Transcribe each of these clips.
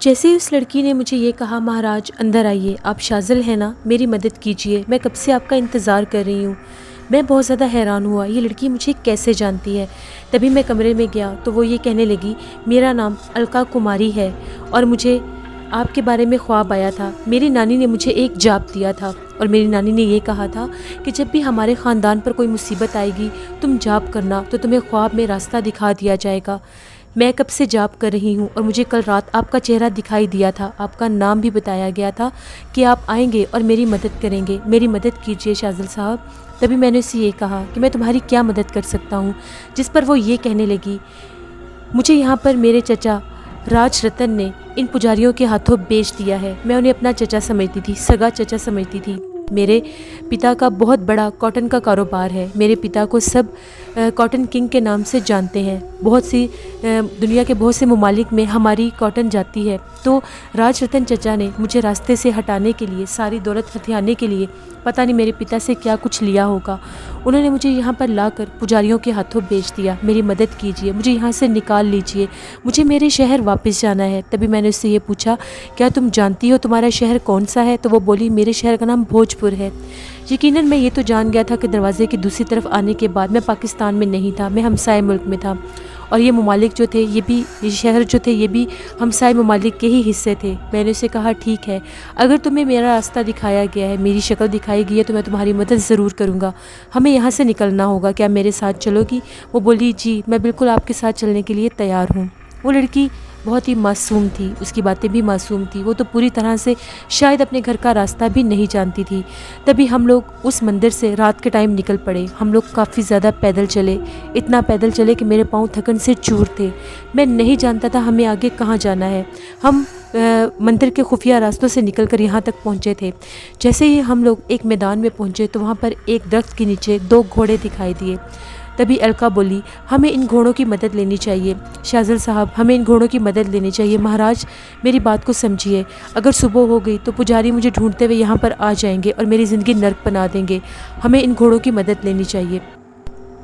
جیسے ہی اس لڑکی نے مجھے یہ کہا مہاراج اندر آئیے، آپ شاذل ہیں نا، میری مدد کیجئے، میں کب سے آپ کا انتظار کر رہی ہوں۔ میں بہت زیادہ حیران ہوا، یہ لڑکی مجھے کیسے جانتی ہے۔ تبھی میں کمرے میں گیا تو وہ یہ کہنے لگی میرا نام الکا کماری ہے اور مجھے آپ کے بارے میں خواب آیا تھا۔ میری نانی نے مجھے ایک جاپ دیا تھا اور میری نانی نے یہ کہا تھا کہ جب بھی ہمارے خاندان پر کوئی مصیبت آئے گی تم جاپ کرنا تو تمہیں خواب میں راستہ دکھا دیا جائے گا۔ میں کب سے جاپ کر رہی ہوں اور مجھے کل رات آپ کا چہرہ دکھائی دیا تھا، آپ کا نام بھی بتایا گیا تھا کہ آپ آئیں گے اور میری مدد کریں گے، میری مدد کیجئے شاذل صاحب۔ تبھی میں نے اسے یہ کہا کہ میں تمہاری کیا مدد کر سکتا ہوں، جس پر وہ یہ کہنے لگی مجھے یہاں پر میرے چچا راج رتن نے ان پجاریوں کے ہاتھوں بیچ دیا ہے۔ میں انہیں اپنا چچا سمجھتی تھی، سگا چچا سمجھتی تھی۔ میرے پتا کا بہت بڑا کاٹن کا کاروبار ہے، میرے پتا کو سب کاٹن کنگ کے نام سے جانتے ہیں، بہت سی دنیا کے بہت سے ممالک میں ہماری کاٹن جاتی ہے۔ تو راج رتن چچا نے مجھے راستے سے ہٹانے کے لیے، ساری دولت ہتھیانے کے لیے پتہ نہیں میرے پتا سے کیا کچھ لیا ہوگا، انہوں نے مجھے یہاں پر لا کر پجاریوں کے ہاتھوں بیچ دیا۔ میری مدد کیجیے، مجھے یہاں سے نکال لیجیے، مجھے میرے شہر واپس جانا ہے۔ تبھی میں نے اس سے یہ پوچھا کیا تم جانتی ہو تمہارا شہر کون سا ہے؟ تو وہ بولی میرے شہر کا نام بھوجپور ہے۔ یقیناً میں یہ تو جان گیا تھا کہ دروازے کی دوسری طرف آنے کے بعد میں پاکستان میں نہیں تھا، میں ہمسائے ملک میں تھا، اور یہ ممالک جو تھے یہ شہر جو تھے یہ بھی ہمسائے ممالک کے ہی حصے تھے۔ میں نے اسے کہا ٹھیک ہے، اگر تمہیں میرا راستہ دکھایا گیا ہے، میری شکل دکھائی گئی ہے تو میں تمہاری مدد ضرور کروں گا، ہمیں یہاں سے نکلنا ہوگا، کیا میرے ساتھ چلو گی؟ وہ بولی جی میں بالکل آپ کے ساتھ چلنے کے لیے تیار ہوں۔ وہ لڑکی بہت ہی معصوم تھی، اس کی باتیں بھی معصوم تھی، وہ تو پوری طرح سے شاید اپنے گھر کا راستہ بھی نہیں جانتی تھی۔ تبھی ہم لوگ اس مندر سے رات کے ٹائم نکل پڑے۔ ہم لوگ کافی زیادہ پیدل چلے، اتنا پیدل چلے کہ میرے پاؤں تھکن سے چور تھے، میں نہیں جانتا تھا ہمیں آگے کہاں جانا ہے۔ ہم مندر کے خفیہ راستوں سے نکل کر یہاں تک پہنچے تھے۔ جیسے ہی ہم لوگ ایک میدان میں پہنچے تو وہاں پر ایک درخت کے نیچے 2 گھوڑے دکھائی دیے۔ تبھی الکا بولی ہمیں ان گھوڑوں کی مدد لینی چاہیے شاذل صاحب، ہمیں ان گھوڑوں کی مدد لینی چاہیے۔ مہاراج میری بات کو سمجھیے، اگر صبح ہو گئی تو پجاری مجھے ڈھونڈتے ہوئے یہاں پر آ جائیں گے اور میری زندگی نرک بنا دیں گے، ہمیں ان گھوڑوں کی مدد لینی چاہیے۔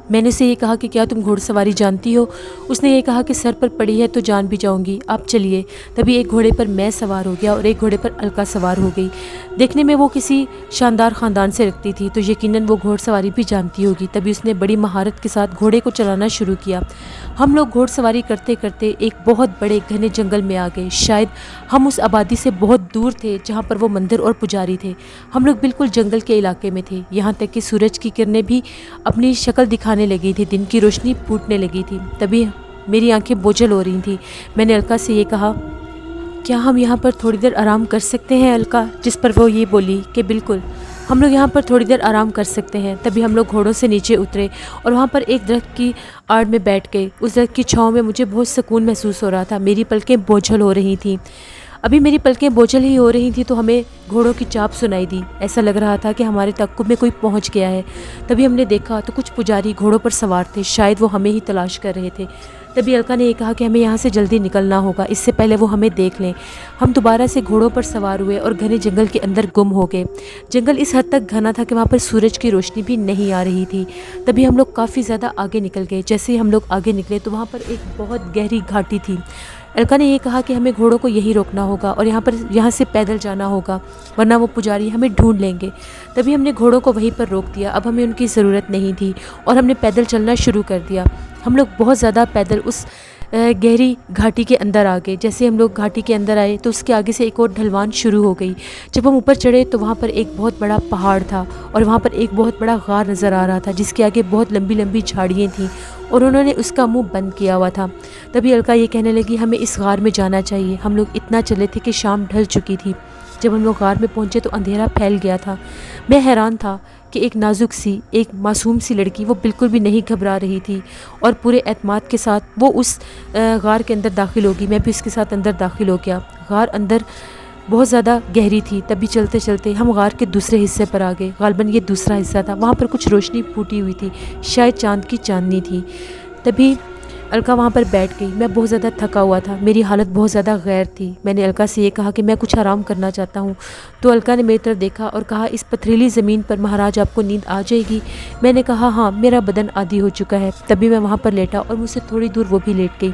میں نے اسے یہ کہا کہ کیا تم گھوڑ سواری جانتی ہو؟ اس نے یہ کہا کہ سر پر پڑی ہے تو جان بھی جاؤں گی، آپ چلیے۔ تبھی ایک گھوڑے پر میں سوار ہو گیا اور ایک گھوڑے پر الکا سوار ہو گئی۔ دیکھنے میں وہ کسی شاندار خاندان سے لگتی تھی تو یقیناً وہ گھوڑ سواری بھی جانتی ہوگی۔ تبھی اس نے بڑی مہارت کے ساتھ گھوڑے کو چلانا شروع کیا۔ ہم لوگ گھوڑ سواری کرتے کرتے ایک بہت بڑے گھنے جنگل میں آ گئے۔ شاید ہم اس آبادی سے بہت دور تھے جہاں پر وہ مندر اور پجاری تھے۔ ہم لوگ بالکل جنگل کے علاقے میں تھے، یہاں تک کہ سورج کی کرنیں بھی اپنی شکل دکھانے لگی تھی، دن کی روشنی پھوٹنے لگی تھی۔ تبھی میری آنکھیں بوجھل ہو رہی تھیں۔ میں نے الکا سے یہ کہا کیا ہم یہاں پر تھوڑی دیر آرام کر سکتے ہیں الکا؟ جس پر وہ یہ بولی کہ بالکل ہم لوگ یہاں پر تھوڑی دیر آرام کر سکتے ہیں۔ تبھی ہم لوگ گھوڑوں سے نیچے اترے اور وہاں پر ایک درخت کی آڑ میں بیٹھ گئے۔ اس درخت کی چھاؤں میں مجھے بہت سکون محسوس ہو رہا تھا، میری پلکیں بوجھل ہو رہی تھیں۔ ابھی میری پلکیں بوجھل ہی ہو رہی تھیں تو ہمیں گھوڑوں کی چاپ سنائی دی، ایسا لگ رہا تھا کہ ہمارے تعقب میں کوئی پہنچ گیا ہے۔ تبھی ہم نے دیکھا تو کچھ پجاری گھوڑوں پر سوار تھے، شاید وہ ہمیں ہی تلاش کر رہے تھے۔ تبھی الکا نے یہ کہا کہ ہمیں یہاں سے جلدی نکلنا ہوگا، اس سے پہلے وہ ہمیں دیکھ لیں۔ ہم دوبارہ سے گھوڑوں پر سوار ہوئے اور گھنے جنگل کے اندر گم ہو گئے۔ جنگل اس حد تک گھنا تھا کہ وہاں پر سورج کی روشنی بھی نہیں آ رہی تھی۔ تبھی ہم لوگ کافی زیادہ آگے نکل گئے۔ جیسے ہی ہم لوگ آگے نکلے تو وہاں پر ایک بہت گہری گھاٹی تھی۔ الکا نے یہ کہا کہ ہمیں گھوڑوں کو یہی روکنا ہوگا اور یہاں سے پیدل جانا ہوگا ورنہ وہ پجاری ہمیں ڈھونڈ لیں گے۔ تبھی ہم نے گھوڑوں کو وہیں پر روک دیا، اب ہمیں ان کی ضرورت نہیں تھی اور ہم نے پیدل چلنا شروع کر دیا۔ ہم لوگ بہت زیادہ پیدل اس گہری گھاٹی کے اندر آ گئے۔ جیسے ہم لوگ گھاٹی کے اندر آئے تو اس کے آگے سے ایک اور ڈھلوان شروع ہو گئی۔ جب ہم اوپر چڑھے تو وہاں پر ایک بہت بڑا پہاڑ تھا اور وہاں پر ایک بہت بڑا غار نظر آ رہا تھا جس کے آگے بہت لمبی لمبی جھاڑیاں تھیں اور انہوں نے اس کا منہ بند کیا ہوا تھا۔ تبھی الکا یہ کہنے لگی ہمیں اس غار میں جانا چاہیے۔ ہم لوگ اتنا چلے تھے کہ شام ڈھل چکی تھی۔ جب ہم لوگ غار میں پہنچے تو اندھیرا پھیل گیا تھا۔ میں حیران تھا کہ ایک نازک سی، ایک معصوم سی لڑکی، وہ بالکل بھی نہیں گھبرا رہی تھی اور پورے اعتماد کے ساتھ وہ اس غار کے اندر داخل ہوگی۔ میں بھی اس کے ساتھ اندر داخل ہو گیا۔ غار اندر بہت زیادہ گہری تھی۔ تبھی چلتے چلتے ہم غار کے دوسرے حصے پر آ گئے، غالباً یہ دوسرا حصہ تھا۔ وہاں پر کچھ روشنی پھوٹی ہوئی تھی، شاید چاند کی چاندنی تھی۔ تبھی الکا وہاں پر بیٹھ گئی۔ میں بہت زیادہ تھکا ہوا تھا، میری حالت بہت زیادہ غیر تھی۔ میں نے الکا سے یہ کہا کہ میں کچھ آرام کرنا چاہتا ہوں تو الکا نے میری طرف دیکھا اور کہا اس پتھریلی زمین پر مہاراج آپ کو نیند آ جائے گی؟ میں نے کہا ہاں، میرا بدن عادی ہو چکا ہے۔ تبھی میں وہاں پر لیٹا اور مجھ سے تھوڑی دور وہ بھی لیٹ گئی۔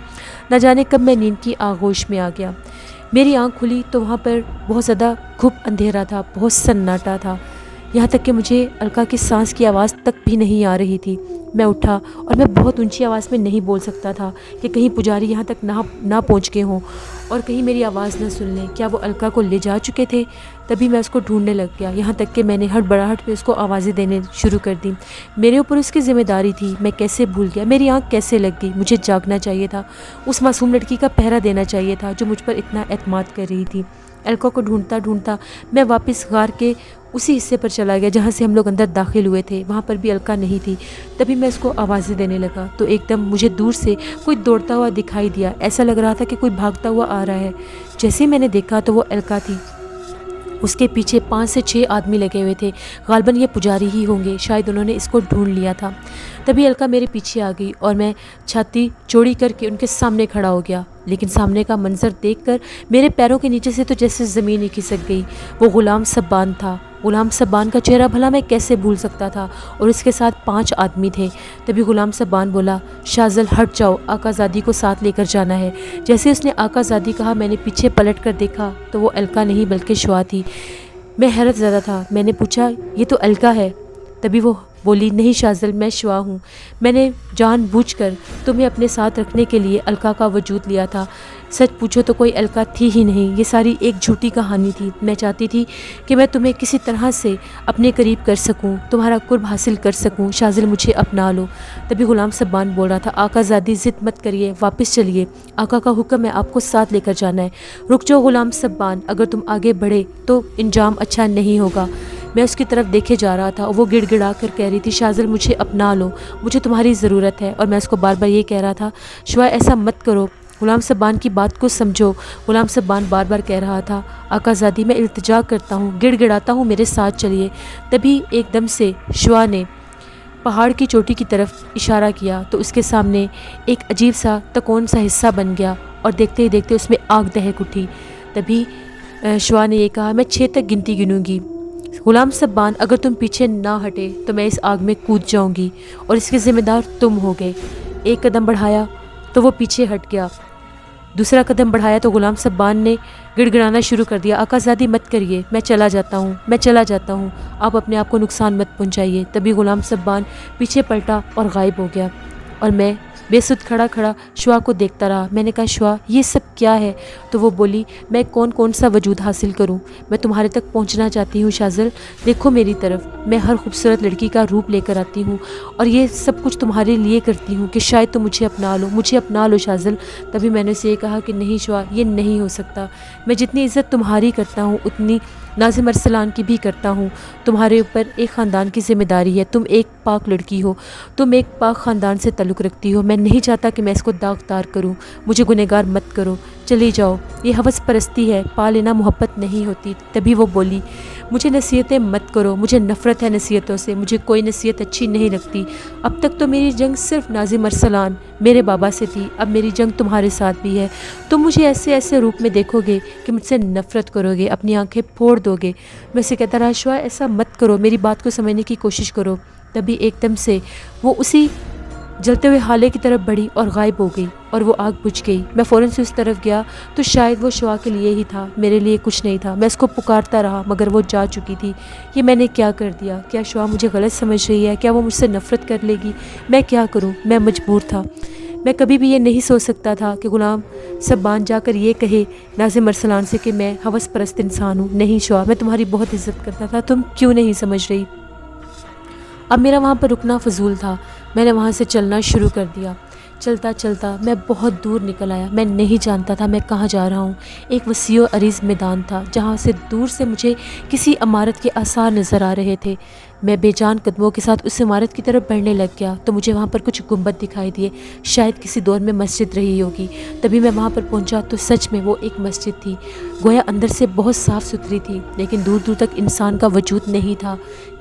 نہ جانے کب میں نیند کی آغوش میں آ گیا۔ میری آنکھ کھلی تو وہاں پر بہت زیادہ گھپ اندھیرا تھا، بہت سناٹا تھا، یہاں تک کہ مجھے الکا کی سانس کی آواز تک بھی نہیں آ رہی تھی۔ میں اٹھا اور میں بہت اونچی آواز میں نہیں بول سکتا تھا کہ کہیں پجاری یہاں تک نہ پہنچ گئے ہوں اور کہیں میری آواز نہ سن لیں۔ کیا وہ الکا کو لے جا چکے تھے؟ تبھی میں اس کو ڈھونڈنے لگ گیا، یہاں تک کہ میں نے ہڑبڑاہٹ میں اس کو آوازیں دینے شروع کر دیں۔ میرے اوپر اس کی ذمہ داری تھی، میں کیسے بھول گیا؟ میری آنکھ کیسے لگ گئی؟ مجھے جاگنا چاہیے تھا، اس معصوم لڑکی کا پہرا دینا چاہیے تھا جو مجھ پر اتنا اعتماد کر رہی تھی۔ الکا کو ڈھونڈتا ڈھونڈتا میں واپس غار کے اسی حصے پر چلا گیا جہاں سے ہم لوگ اندر داخل ہوئے تھے، وہاں پر بھی الکا نہیں تھی۔ تبھی میں اس کو آوازیں دینے لگا تو ایک دم مجھے دور سے کوئی دوڑتا ہوا دکھائی دیا، ایسا لگ رہا تھا کہ کوئی بھاگتا ہوا آ رہا ہے۔ جیسے ہی میں نے دیکھا تو وہ الکا تھی، اس کے پیچھے 5 سے 6 آدمی لگے ہوئے تھے، غالباً یہ پجاری ہی ہوں گے، شاید انہوں نے اس کو ڈھونڈ لیا تھا۔ تبھی الکا میرے پیچھے آ گئی اور میں چھاتی چوڑی کر کے ان کے سامنے کھڑا ہو گیا، لیکن سامنے کا منظر دیکھ کر میرے پیروں کے نیچے سے تو جیسے زمین ہی کھسک گئی۔ وہ غلام سبان تھا، غلام سبان کا چہرہ بھلا میں کیسے بھول سکتا تھا، اور اس کے ساتھ 5 آدمی تھے۔ تبھی غلام سبان بولا، شازل ہٹ جاؤ، آقا زادی کو ساتھ لے کر جانا ہے۔ جیسے اس نے آقا زادی کہا میں نے پیچھے پلٹ کر دیکھا تو وہ الکا نہیں بلکہ شوا تھی۔ میں حیرت زدہ تھا، میں نے پوچھا یہ تو الکا ہے؟ تبھی وہ بولی، نہیں شازل، میں شوا ہوں، میں نے جان بوجھ کر تمہیں اپنے ساتھ رکھنے کے لیے الکا کا وجود لیا تھا۔ سچ پوچھو تو کوئی الکا تھی ہی نہیں، یہ ساری ایک جھوٹی کہانی تھی۔ میں چاہتی تھی کہ میں تمہیں کسی طرح سے اپنے قریب کر سکوں، تمہارا قرب حاصل کر سکوں، شازل مجھے اپنا لو۔ تبھی غلام سبان بول رہا تھا، آقا زادی ضد مت کریے، واپس چلیے، آقا کا حکم ہے آپ کو ساتھ لے کر جانا ہے۔ رک جاؤ غلام سبان، اگر تم آگے بڑھے تو انجام اچھا نہیں ہوگا۔ میں اس کی طرف دیکھے جا رہا تھا، وہ گڑ گڑا کر کہہ رہی تھی، شازل مجھے اپنا لو، مجھے تمہاری ضرورت ہے، اور میں اس کو بار بار یہ کہہ رہا تھا، شوا ایسا مت کرو، غلام سبان کی بات کو سمجھو۔ غلام سبان بار بار کہہ رہا تھا، آقا زادی میں التجا کرتا ہوں، گڑ گڑاتا ہوں، میرے ساتھ چلیے۔ تبھی ایک دم سے شوا نے پہاڑ کی چوٹی کی طرف اشارہ کیا تو اس کے سامنے ایک عجیب سا تکون سا حصہ بن گیا، اور دیکھتے ہی دیکھتے اس میں آگ دہک اٹھی۔ تبھی شوا نے یہ کہا، میں 6 تک گنتی گنوں گی، غلام سبان اگر تم پیچھے نہ ہٹے تو میں اس آگ میں کود جاؤں گی، اور اس کے ذمہ دار تم ہوگے۔ ایک قدم بڑھایا تو وہ پیچھے ہٹ گیا، دوسرا قدم بڑھایا تو غلام سبان نے گڑ گڑانا شروع کر دیا، آقا زادی مت کریے، میں چلا جاتا ہوں، میں چلا جاتا ہوں، آپ اپنے آپ کو نقصان مت پہنچائیے۔ تبھی غلام سبان پیچھے پلٹا اور غائب ہو گیا، اور میں بے سود کھڑا کھڑا شوا کو دیکھتا رہا۔ میں نے کہا، شوا یہ سب کیا ہے؟ تو وہ بولی، میں کون سا وجود حاصل کروں، میں تمہارے تک پہنچنا چاہتی ہوں شازل، دیکھو میری طرف، میں ہر خوبصورت لڑکی کا روپ لے کر آتی ہوں، اور یہ سب کچھ تمہارے لیے کرتی ہوں کہ شاید تم مجھے اپنا لو، مجھے اپنا لو شازل۔ تبھی میں نے اسے یہ کہا کہ نہیں شوا، یہ نہیں ہو سکتا، میں جتنی عزت تمہاری کرتا ہوں اتنی ناظم ارسلان کی بھی کرتا ہوں، تمہارے اوپر ایک خاندان کی ذمہ داری ہے، تم ایک پاک لڑکی ہو، تم ایک پاک خاندان سے تعلق رکھتی ہو، میں نہیں چاہتا کہ میں اس کو داغدار کروں، مجھے گنہگار مت کرو، چلی جاؤ، یہ ہوس پرستی ہے، پا لینا محبت نہیں ہوتی۔ تبھی وہ بولی، مجھے نصیحتیں مت کرو، مجھے نفرت ہے نصیحتوں سے، مجھے کوئی نصیحت اچھی نہیں لگتی، اب تک تو میری جنگ صرف ناظم ارسلان میرے بابا سے تھی، اب میری جنگ تمہارے ساتھ بھی ہے، تم مجھے ایسے روپ میں دیکھو گے کہ مجھ سے نفرت کرو گے، اپنی آنکھیں پھوڑ دو گے۔ میں اسے کہتا رہا، شوا ایسا مت کرو، میری بات کو سمجھنے کی کوشش کرو۔ تبھی ایک دم سے وہ اسی جلتے ہوئے حالے کی طرف بڑھی اور غائب ہو گئی، اور وہ آگ بجھ گئی۔ میں فوراً سے اس طرف گیا تو شاید وہ شوا کے لیے ہی تھا، میرے لیے کچھ نہیں تھا۔ میں اس کو پکارتا رہا مگر وہ جا چکی تھی۔ یہ میں نے کیا کر دیا؟ کیا شوا مجھے غلط سمجھ رہی ہے؟ کیا وہ مجھ سے نفرت کر لے گی؟ میں کیا کروں؟ میں مجبور تھا۔ میں کبھی بھی یہ نہیں سوچ سکتا تھا کہ غلام سبان جا کر یہ کہے ناظم ارسلان سے کہ میں ہوس پرست انسان ہوں۔ نہیں شوا، میں تمہاری بہت عزت کرتا تھا، تم کیوں نہیں سمجھ رہی؟ اب میرا وہاں پر رکنا فضول تھا، میں نے وہاں سے چلنا شروع کر دیا۔ چلتا چلتا میں بہت دور نکل آیا، میں نہیں جانتا تھا میں کہاں جا رہا ہوں۔ ایک وسیع و عریض میدان تھا جہاں سے دور سے مجھے کسی عمارت کے آثار نظر آ رہے تھے۔ میں بے جان قدموں کے ساتھ اس عمارت کی طرف بڑھنے لگ گیا تو مجھے وہاں پر کچھ گنبد دکھائی دیے، شاید کسی دور میں مسجد رہی ہوگی۔ تبھی میں وہاں پر پہنچا تو سچ میں وہ ایک مسجد تھی، گویا اندر سے بہت صاف ستھری تھی، لیکن دور دور تک انسان کا وجود نہیں تھا۔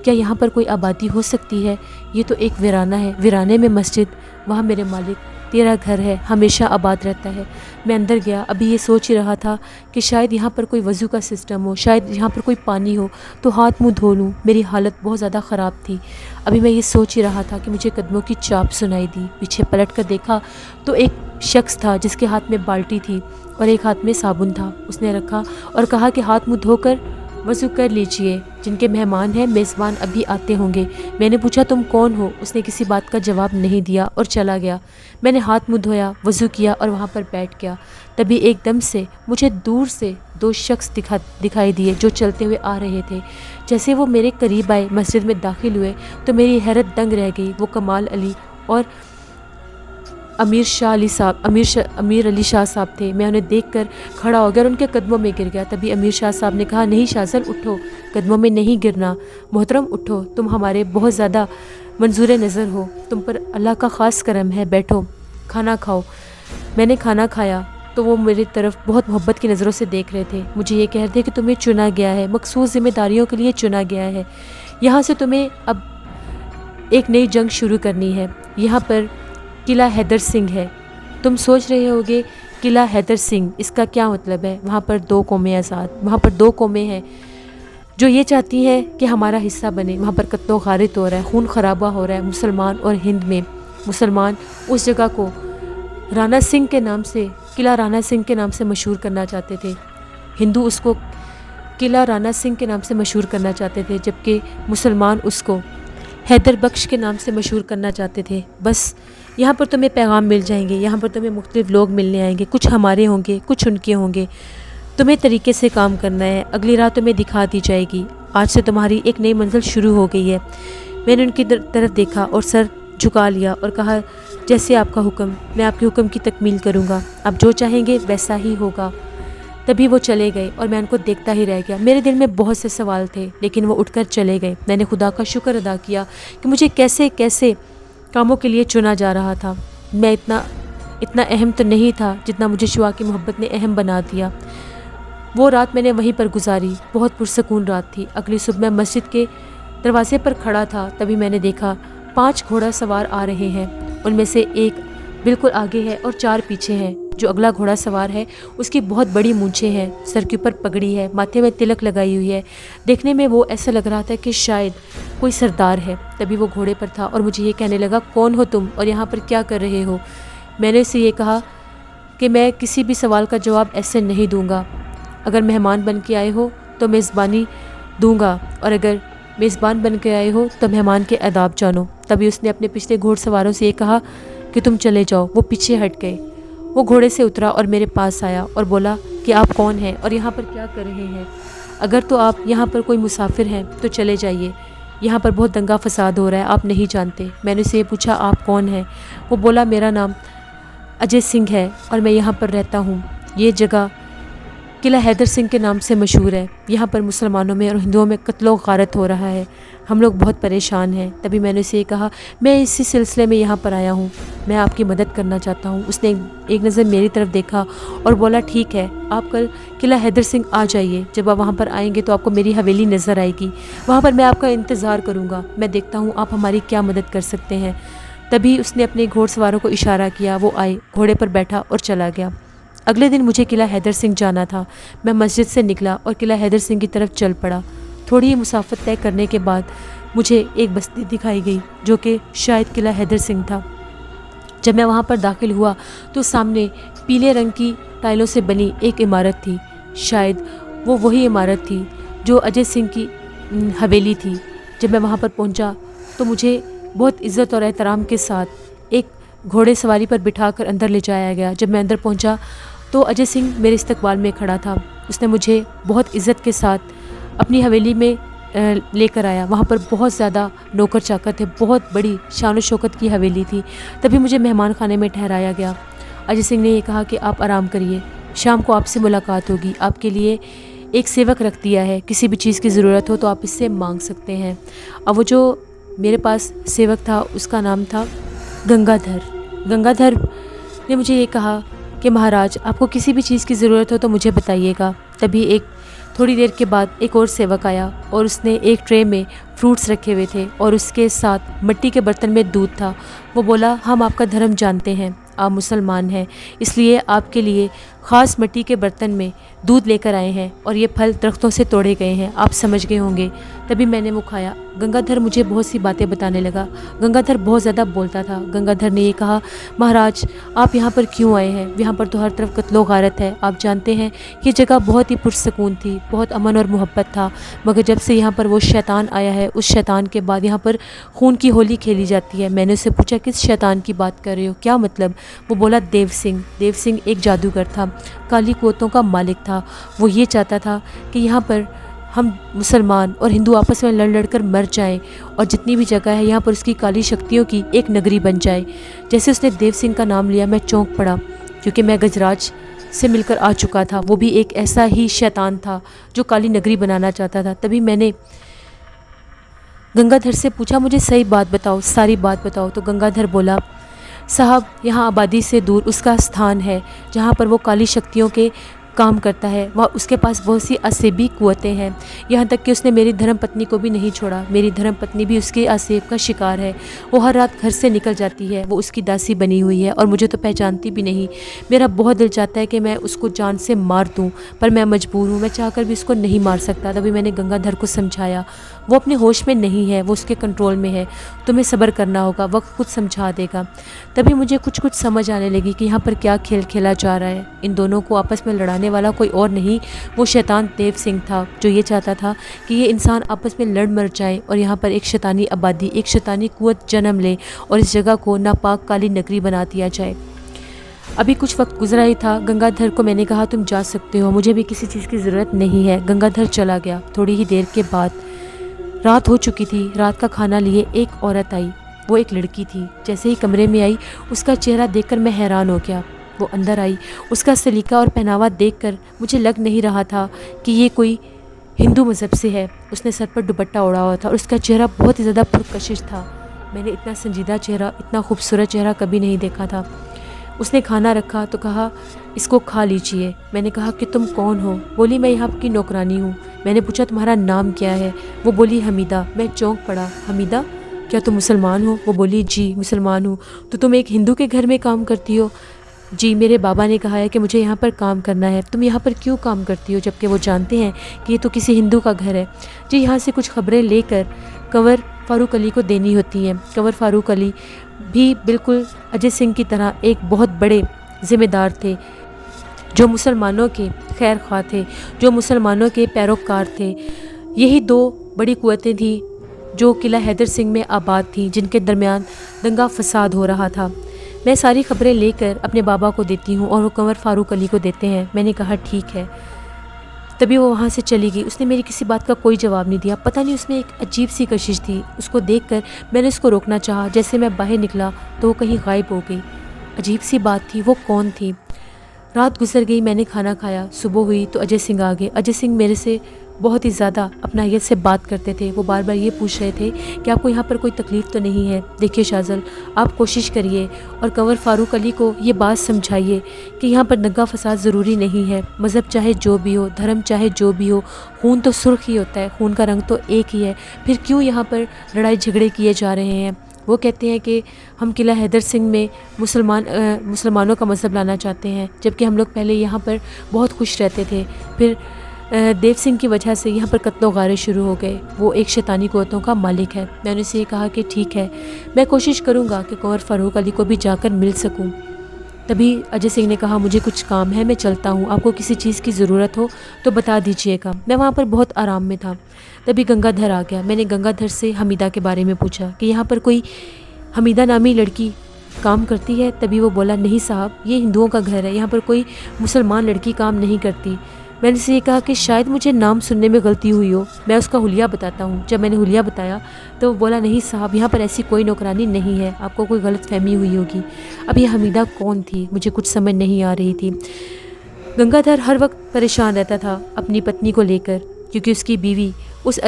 کیا یہاں پر کوئی آبادی ہو سکتی ہے؟ یہ تو ایک ویرانہ ہے، ویرانے میں مسجد، وہاں میرے مالک تیرا گھر ہے، ہمیشہ آباد رہتا ہے۔ میں اندر گیا، ابھی یہ سوچ ہی رہا تھا کہ شاید یہاں پر کوئی وضو کا سسٹم ہو، شاید یہاں پر کوئی پانی ہو تو ہاتھ منہ دھو لوں۔ میری حالت بہت زیادہ خراب تھی۔ ابھی میں یہ سوچ ہی رہا تھا کہ مجھے قدموں کی چاپ سنائی دی۔ پیچھے پلٹ کر دیکھا تو ایک شخص تھا جس کے ہاتھ میں بالٹی تھی اور ایک ہاتھ میں صابن تھا۔ اس نے رکھا اور کہا کہ ہاتھ منہ دھو کر وضو کر لیجئے، جن کے مہمان ہیں میزبان ابھی آتے ہوں گے۔ میں نے پوچھا تم کون ہو؟ اس نے کسی بات کا جواب نہیں دیا اور چلا گیا۔ میں نے ہاتھ منہ دھویا، وضو کیا اور وہاں پر بیٹھ گیا۔ تبھی ایک دم سے مجھے دور سے دو شخص دکھائی دیے جو چلتے ہوئے آ رہے تھے۔ جیسے وہ میرے قریب آئے، مسجد میں داخل ہوئے تو میری حیرت دنگ رہ گئی۔ وہ کمال علی اور امیر علی شاہ صاحب تھے۔ میں انہیں دیکھ کر کھڑا ہو گیا اور ان کے قدموں میں گر گیا۔ تبھی امیر شاہ صاحب نے کہا نہیں شاذل اٹھو، قدموں میں نہیں گرنا، محترم اٹھو، تم ہمارے بہت زیادہ منظور نظر ہو، تم پر اللہ کا خاص کرم ہے، بیٹھو کھانا کھاؤ۔ میں نے کھانا کھایا تو وہ میری طرف بہت محبت کی نظروں سے دیکھ رہے تھے۔ مجھے یہ کہہ رہے تھے کہ تمہیں چنا گیا ہے، مخصوص ذمہ داریوں کے لیے چنا گیا ہے، یہاں سے تمہیں اب ایک نئی جنگ شروع کرنی ہے۔ یہاں پر قلعہ حیدر سنگھ ہے۔ تم سوچ رہے ہوگے قلعہ حیدر سنگھ اس کا کیا مطلب ہے؟ وہاں پر دو قومیں آزاد، وہاں پر دو قومیں ہیں جو یہ چاہتی ہیں کہ ہمارا حصہ بنے۔ وہاں پر قتل و غارت ہو رہا ہے، خون خرابہ ہو رہا ہے مسلمان اور ہند میں۔ مسلمان اس جگہ کو رانا سنگھ کے نام سے، قلعہ رانا سنگھ کے نام سے مشہور کرنا چاہتے تھے، ہندو اس کو قلعہ رانا سنگھ کے نام سے مشہور کرنا چاہتے تھے، جبکہ مسلمان اس کو حیدر بخش کے نام سے مشہور کرنا چاہتے تھے۔ بس یہاں پر تمہیں پیغام مل جائیں گے، یہاں پر تمہیں مختلف لوگ ملنے آئیں گے، کچھ ہمارے ہوں گے، کچھ ان کے ہوں گے۔ تمہیں طریقے سے کام کرنا ہے، اگلی راہ تمہیں دکھا دی جائے گی۔ آج سے تمہاری ایک نئی منزل شروع ہو گئی ہے۔ میں نے ان کی طرف دیکھا اور سر جھکا لیا اور کہا جیسے آپ کا حکم، میں آپ کے حکم کی تکمیل کروں گا، آپ جو چاہیں گے ویسا ہی ہوگا۔ تبھی وہ چلے گئے اور میں ان کو دیکھتا ہی رہ گیا۔ میرے دل میں بہت سے سوال تھے لیکن وہ اٹھ کر چلے گئے۔ میں نے خدا کا شکر ادا کیا کہ مجھے کیسے کیسے کاموں کے لیے چنا جا رہا تھا۔ میں اتنا اہم تو نہیں تھا جتنا مجھے شعاع کی محبت نے اہم بنا دیا۔ وہ رات میں نے وہیں پر گزاری، بہت پرسکون رات تھی۔ اگلی صبح میں مسجد کے دروازے پر کھڑا تھا، تبھی میں نے دیکھا 5 گھوڑا سوار آ رہے ہیں۔ ان میں سے ایک بالکل آگے ہے اور 4 پیچھے ہیں۔ جو اگلا گھوڑا سوار ہے اس کی بہت بڑی مونچھیں ہیں، سر کے اوپر پگڑی ہے، ماتھے میں تلک لگائی ہوئی ہے۔ دیکھنے میں وہ ایسا لگ رہا تھا کہ شاید کوئی سردار ہے۔ تبھی وہ گھوڑے پر تھا اور مجھے یہ کہنے لگا کون ہو تم اور یہاں پر کیا کر رہے ہو؟ میں نے اسے یہ کہا کہ میں کسی بھی سوال کا جواب ایسے نہیں دوں گا، اگر مہمان بن کے آئے ہو تو میزبانی دوں گا اور اگر میزبان بن کے آئے ہو تو مہمان کے آداب جانو۔ تبھی اس نے اپنے پچھلے گھوڑ سواروں سے یہ کہا کہ تم چلے جاؤ۔ وہ پیچھے ہٹ گئے۔ وہ گھوڑے سے اترا اور میرے پاس آیا اور بولا کہ آپ کون ہیں اور یہاں پر کیا کر رہے ہیں؟ اگر تو آپ یہاں پر کوئی مسافر ہیں تو چلے جائیے، یہاں پر بہت دنگا فساد ہو رہا ہے، آپ نہیں جانتے۔ میں نے اسے یہ پوچھا آپ کون ہیں؟ وہ بولا میرا نام اجے سنگھ ہے اور میں یہاں پر رہتا ہوں۔ یہ جگہ قلعہ حیدر سنگھ کے نام سے مشہور ہے، یہاں پر مسلمانوں میں اور ہندوؤں میں قتل و غارت ہو رہا ہے، ہم لوگ بہت پریشان ہیں۔ تبھی میں نے اسے یہ کہا میں اسی سلسلے میں یہاں پر آیا ہوں، میں آپ کی مدد کرنا چاہتا ہوں۔ اس نے ایک نظر میری طرف دیکھا اور بولا ٹھیک ہے، آپ کل قلعہ حیدر سنگھ آ جائیے، جب آپ وہاں پر آئیں گے تو آپ کو میری حویلی نظر آئے گی، وہاں پر میں آپ کا انتظار کروں گا، میں دیکھتا ہوں آپ ہماری کیا مدد کر سکتے ہیں۔ تبھی اس نے اپنے گھوڑ سواروں کو اشارہ کیا، وہ آئے، گھوڑے پر بیٹھا اور چلا گیا۔ اگلے دن مجھے قلعہ حیدر سنگھ جانا تھا۔ میں مسجد سے نکلا اور قلعہ حیدر سنگھ کی طرف چل پڑا۔ تھوڑی ہی مسافت طے کرنے کے بعد مجھے ایک بستی دکھائی گئی جو کہ شاید قلعہ حیدر سنگھ تھا۔ جب میں وہاں پر داخل ہوا تو سامنے پیلے رنگ کی ٹائلوں سے بنی ایک عمارت تھی، شاید وہ وہی عمارت تھی جو اجے سنگھ کی حویلی تھی۔ جب میں وہاں پر پہنچا تو مجھے بہت عزت اور احترام کے ساتھ ایک گھوڑے سواری پر بٹھا کر اندر لے جایا گیا۔ جب میں اندر پہنچا تو اجے سنگھ میرے استقبال میں کھڑا تھا۔ اس نے مجھے بہت عزت کے ساتھ اپنی حویلی میں لے کر آیا۔ وہاں پر بہت زیادہ نوکر چاکر تھے، بہت بڑی شان و شوکت کی حویلی تھی۔ تبھی مجھے مہمان خانے میں ٹھہرایا گیا۔ اجے سنگھ نے یہ کہا کہ آپ آرام کریے، شام کو آپ سے ملاقات ہوگی، آپ کے لیے ایک سیوک رکھ دیا ہے، کسی بھی چیز کی ضرورت ہو تو آپ اس سے مانگ سکتے ہیں۔ اب وہ جو میرے پاس سیوک تھا اس کا نام تھا گنگا دھر۔ گنگا دھر نے مجھے یہ کہا کہ مہاراج آپ کو کسی بھی چیز کی ضرورت ہو تو مجھے بتائیے گا۔ تبھی تھوڑی دیر کے بعد ایک اور سیوک آیا اور اس نے ایک ٹرے میں فروٹس رکھے ہوئے تھے اور اس کے ساتھ مٹی کے برتن میں دودھ تھا۔ وہ بولا ہم آپ کا دھرم جانتے ہیں، آپ مسلمان ہیں، اس لیے آپ کے لیے خاص مٹی کے برتن میں دودھ لے کر آئے ہیں اور یہ پھل درختوں سے توڑے گئے ہیں، آپ سمجھ گئے ہوں گے۔ تبھی میں نے وہ کھایا۔ گنگا دھر مجھے بہت سی باتیں بتانے لگا۔ گنگا دھر بہت زیادہ بولتا تھا۔ گنگا دھر نے یہ کہا، مہاراج آپ یہاں پر کیوں آئے ہیں؟ یہاں پر تو ہر طرف قتل و غارت ہے، آپ جانتے ہیں یہ جگہ بہت ہی پرسکون تھی، بہت امن اور محبت تھا، مگر جب سے یہاں پر وہ شیطان آیا ہے، اس شیطان کے بعد یہاں پر خون کی ہولی کھیلی جاتی ہے۔ میں نے اسے پوچھا کس شیطان کی بات کر رہے ہو، کیا مطلب؟ وہ بولا دیو سنگھ۔ دیو سنگھ ایک جادوگر تھا، کالی قوتوں کا مالک تھا۔ وہ یہ چاہتا تھا کہ یہاں پر ہم مسلمان اور ہندو آپس میں لڑ لڑ کر مر جائیں اور جتنی بھی جگہ ہے یہاں پر اس کی کالی شکتیوں کی ایک نگری بن جائے۔ جیسے اس نے دیو سنگھ کا نام لیا میں چونک پڑا، کیونکہ میں گجراج سے مل کر آ چکا تھا، وہ بھی ایک ایسا ہی شیطان تھا جو کالی نگری بنانا چاہتا تھا۔ تبھی میں نے گنگا دھر سے پوچھا مجھے صحیح بات بتاؤ، ساری بات بتاؤ۔ تو گنگا دھر بولا، صاحب یہاں آبادی سے دور اس کا استھان ہے جہاں پر وہ کالی شکتیوں کے کام کرتا ہے، وہاں اس کے پاس بہت سی اسیبی قوتیں ہیں، یہاں تک کہ اس نے میری دھرم پتنی کو بھی نہیں چھوڑا۔ میری دھرم پتنی بھی اس کے اسیب کا شکار ہے، وہ ہر رات گھر سے نکل جاتی ہے، وہ اس کی داسی بنی ہوئی ہے اور مجھے تو پہچانتی بھی نہیں۔ میرا بہت دل چاہتا ہے کہ میں اس کو جان سے مار دوں، پر میں مجبور ہوں، میں چاہ کر بھی اس کو نہیں مار سکتا۔ تبھی میں نے گنگا دھر کو سمجھایا، وہ اپنے ہوش میں نہیں ہے، وہ اس کے کنٹرول میں ہے، تمہیں صبر کرنا ہوگا، وقت خود سمجھا دے گا۔ تبھی مجھے کچھ سمجھ آنے لگی کہ یہاں پر کیا کھیل کھیلا جا رہا ہے۔ ان دونوں کو آپس میں لڑانے والا کوئی اور نہیں، وہ شیطان دیو سنگھ تھا جو یہ چاہتا تھا کہ یہ انسان آپس میں لڑ مر جائیں اور یہاں پر ایک شیطانی آبادی، ایک شیطانی قوت جنم لے اور اس جگہ کو ناپاک کالی نگری بنا دیا جائے۔ ابھی کچھ وقت گزرا ہی تھا، گنگا دھر کو میں نے کہا تم جا سکتے ہو، مجھے بھی کسی چیز کی ضرورت نہیں ہے۔ گنگا دھر چلا گیا۔ تھوڑی ہی دیر کے بعد رات ہو چکی تھی، رات کا کھانا لیے ایک عورت آئی، وہ ایک لڑکی تھی۔ جیسے ہی کمرے میں آئی اس کا چہرہ دیکھ کر میں حیران ہو گیا۔ وہ اندر آئی، اس کا سلیقہ اور پہناوا دیکھ کر مجھے لگ نہیں رہا تھا کہ یہ کوئی ہندو مذہب سے ہے۔ اس نے سر پر دوپٹہ اوڑھا ہوا تھا اور اس کا چہرہ بہت ہی زیادہ پرکشش تھا۔ میں نے اتنا سنجیدہ چہرہ، اتنا خوبصورت چہرہ کبھی نہیں دیکھا تھا۔ اس نے کھانا رکھا تو کہا اس کو کھا لیجئے۔ میں نے کہا کہ تم کون ہو؟ بولی میں یہاں کی نوکرانی ہوں۔ میں نے پوچھا تمہارا نام کیا ہے؟ وہ بولی حمیدہ۔ میں چونک پڑا، حمیدہ کیا تم مسلمان ہو؟ وہ بولی جی مسلمان ہوں۔ تو تم ایک ہندو کے گھر میں کام کرتی ہو؟ جی میرے بابا نے کہا ہے کہ مجھے یہاں پر کام کرنا ہے۔ تم یہاں پر کیوں کام کرتی ہو جبکہ وہ جانتے ہیں کہ یہ تو کسی ہندو کا گھر ہے؟ جی یہاں سے کچھ خبریں لے کر کنور فاروق علی کو دینی ہوتی ہیں۔ کنور فاروق علی بھی بالکل اجے سنگھ کی طرح ایک بہت بڑے ذمہ دار تھے، جو مسلمانوں کے خیر خواہ تھے، جو مسلمانوں کے پیروکار تھے۔ یہی دو بڑی قوتیں تھیں جو قلعہ حیدر سنگھ میں آباد تھیں، جن کے درمیان دنگا فساد ہو رہا تھا۔ میں ساری خبریں لے کر اپنے بابا کو دیتی ہوں اور وہ کنور فاروق علی کو دیتے ہیں۔ میں نے کہا ٹھیک ہے۔ تبھی وہ وہاں سے چلی گئی۔ اس نے میری کسی بات کا کوئی جواب نہیں دیا۔ پتہ نہیں اس میں ایک عجیب سی کشش تھی۔ اس کو دیکھ کر میں نے اس کو روکنا چاہا، جیسے میں باہر نکلا تو وہ کہیں غائب ہو گئی۔ عجیب سی بات تھی، وہ کون تھی؟ رات گزر گئی، میں نے کھانا کھایا، صبح ہوئی تو اجے سنگھ آ گئے۔ اجے سنگھ میرے سے بہت ہی زیادہ اپنائیت سے بات کرتے تھے۔ وہ بار بار یہ پوچھ رہے تھے کہ آپ کو یہاں پر کوئی تکلیف تو نہیں ہے؟ دیکھیے شاہزل، آپ کوشش کریے اور کنور فاروق علی کو یہ بات سمجھائیے کہ یہاں پر دنگا فساد ضروری نہیں ہے۔ مذہب چاہے جو بھی ہو، دھرم چاہے جو بھی ہو، خون تو سرخ ہی ہوتا ہے، خون کا رنگ تو ایک ہی ہے، پھر کیوں یہاں پر لڑائی جھگڑے کیے جا رہے ہیں؟ وہ کہتے ہیں کہ ہم قلعہ حیدر سنگھ میں مسلمانوں کا مذہب لانا چاہتے ہیں، جبکہ ہم لوگ پہلے یہاں پر بہت خوش رہتے تھے۔ پھر دیو سنگھ کی وجہ سے یہاں پر قتل و غارت شروع ہو گئے۔ وہ ایک شیطانی قوتوں کا مالک ہے۔ میں نے اسے یہ کہا کہ ٹھیک ہے، میں کوشش کروں گا کہ کنور فاروق علی کو بھی جا کر مل سکوں۔ تبھی اجے سنگھ نے کہا مجھے کچھ کام ہے، میں چلتا ہوں، آپ کو کسی چیز کی ضرورت ہو تو بتا دیجیے گا۔ میں وہاں پر بہت آرام میں تھا۔ تبھی گنگا دھر آ گیا۔ میں نے گنگا دھر سے حمیدہ کے بارے میں پوچھا کہ یہاں پر کوئی حمیدہ نامی لڑکی کام کرتی ہے؟ تبھی وہ بولا نہیں صاحب، یہ ہندوؤں کا گھر ہے، یہاں پر کوئی مسلمان لڑکی کام نہیں کرتی۔ میں نے اسے یہ کہا کہ شاید مجھے نام سننے میں غلطی ہوئی ہو، میں اس کا حلیہ بتاتا ہوں۔ جب میں نے حلیہ بتایا تو وہ بولا نہیں صاحب، یہاں پر ایسی کوئی نوکرانی نہیں ہے، آپ کو کوئی غلط فہمی ہوئی ہوگی۔ اب یہ حمیدہ کون تھی؟ مجھے کچھ سمجھ نہیں آ رہی تھی۔ گنگا دھر ہر وقت پریشان رہتا تھا اپنی پتنی کو لے کر، کیونکہ اس کی بیوی اس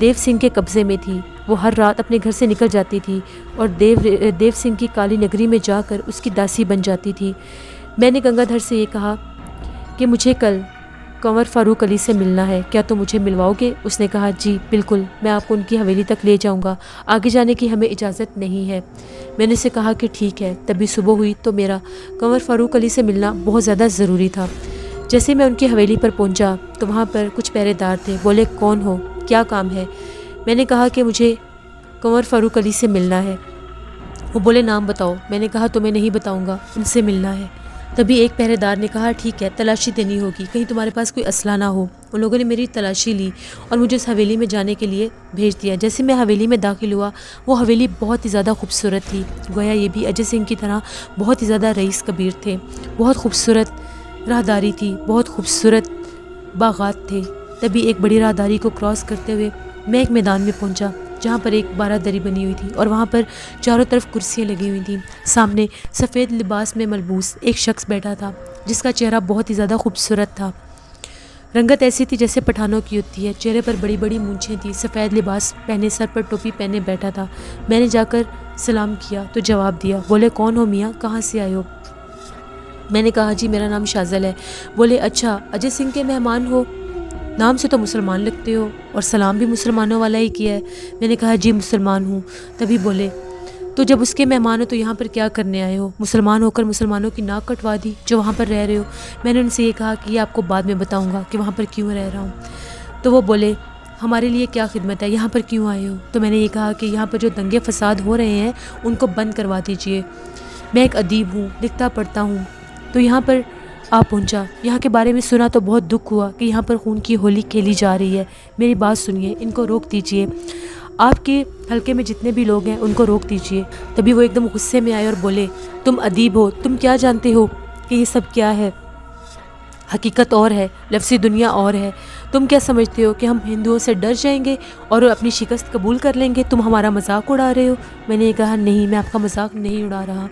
دیو سنگھ کے قبضے میں تھی۔ وہ ہر رات اپنے گھر سے نکل جاتی تھی اور دیو سنگھ کی کالی نگری میں جا کر اس کی داسی بن جاتی تھی۔ میں نے گنگا دھر سے یہ کہا کہ مجھے کل کنور فاروق علی سے ملنا ہے، کیا تم مجھے ملواؤ گے؟ اس نے کہا جی بالکل، میں آپ کو ان کی حویلی تک لے جاؤں گا، آگے جانے کی ہمیں اجازت نہیں ہے۔ میں نے اسے کہا کہ ٹھیک ہے۔ تبھی صبح ہوئی تو میرا کنور فاروق علی سے ملنا بہت زیادہ ضروری تھا۔ جیسے میں ان کی حویلی پر پہنچا تو وہاں پر کچھ پہرے دار تھے۔ بولے کون ہو، کیا کام ہے؟ میں نے کہا کہ مجھے کنور فاروق علی سے ملنا ہے۔ وہ بولے نام بتاؤ۔ میں نے کہا تمہیں نہیں بتاؤں گا، ان سے ملنا ہے۔ تبھی ایک پہرے دار نے کہا ٹھیک ہے، تلاشی دینی ہوگی، کہیں تمہارے پاس کوئی اسلحہ نہ ہو۔ ان لوگوں نے میری تلاشی لی اور مجھے اس حویلی میں جانے کے لیے بھیج دیا۔ جیسے میں حویلی میں داخل ہوا، وہ حویلی بہت ہی زیادہ خوبصورت تھی، گویا یہ بھی اجے سنگھ کی طرح بہت ہی زیادہ رئیس کبیر تھے۔ بہت خوبصورت راہداری تھی، بہت خوبصورت باغات تھے۔ تبھی ایک بڑی راہداری کو کراس کرتے ہوئے میں ایک میدان میں پہنچا جہاں پر ایک بارہ دری بنی ہوئی تھی، اور وہاں پر چاروں طرف کرسیاں لگی ہوئی تھیں۔ سامنے سفید لباس میں ملبوس ایک شخص بیٹھا تھا جس کا چہرہ بہت ہی زیادہ خوبصورت تھا۔ رنگت ایسی تھی جیسے پٹھانوں کی ہوتی ہے، چہرے پر بڑی بڑی مونچھیں تھیں، سفید لباس پہنے، سر پر ٹوپی پہنے بیٹھا تھا۔ میں نے جا کر سلام کیا تو جواب دیا۔ بولے کون ہو میاں، کہاں سے آئے ہو؟ میں نے کہا جی میرا نام شازل ہے۔ بولے اچھا، اجے سنگھ کے مہمان ہو؟ نام سے تو مسلمان لگتے ہو اور سلام بھی مسلمانوں والا ہی کیا ہے۔ میں نے کہا جی مسلمان ہوں۔ تبھی بولے تو جب اس کے مہمان ہو تو یہاں پر کیا کرنے آئے ہو؟ مسلمان ہو کر مسلمانوں کی ناک کٹوا دی جو وہاں پر رہ رہے ہو۔ میں نے ان سے یہ کہا کہ یہ آپ کو بعد میں بتاؤں گا کہ وہاں پر کیوں رہ رہا ہوں۔ تو وہ بولے ہمارے لیے کیا خدمت ہے، یہاں پر کیوں آئے ہو؟ تو میں نے یہ کہا کہ یہاں پر جو دنگے فساد ہو رہے ہیں ان کو بند کروا دیجئے، میں ایک ادیب ہوں، لکھتا پڑھتا ہوں، تو یہاں پر پہنچا۔ یہاں کے بارے میں سنا تو بہت دکھ ہوا کہ یہاں پر خون کی ہولی کھیلی جا رہی ہے۔ میری بات سنیے، ان کو روک دیجئے، آپ کے حلقے میں جتنے بھی لوگ ہیں ان کو روک دیجئے۔ تبھی وہ ایک دم غصے میں آئے اور بولے تم ادیب ہو، تم کیا جانتے ہو کہ یہ سب کیا ہے؟ حقیقت اور ہے، لفظی دنیا اور ہے۔ تم کیا سمجھتے ہو کہ ہم ہندوؤں سے ڈر جائیں گے اور اپنی شکست قبول کر لیں گے؟ تم ہمارا مذاق اڑا رہے ہو۔ میں نے کہا نہیں، میں آپ کا مذاق نہیں اڑا رہا،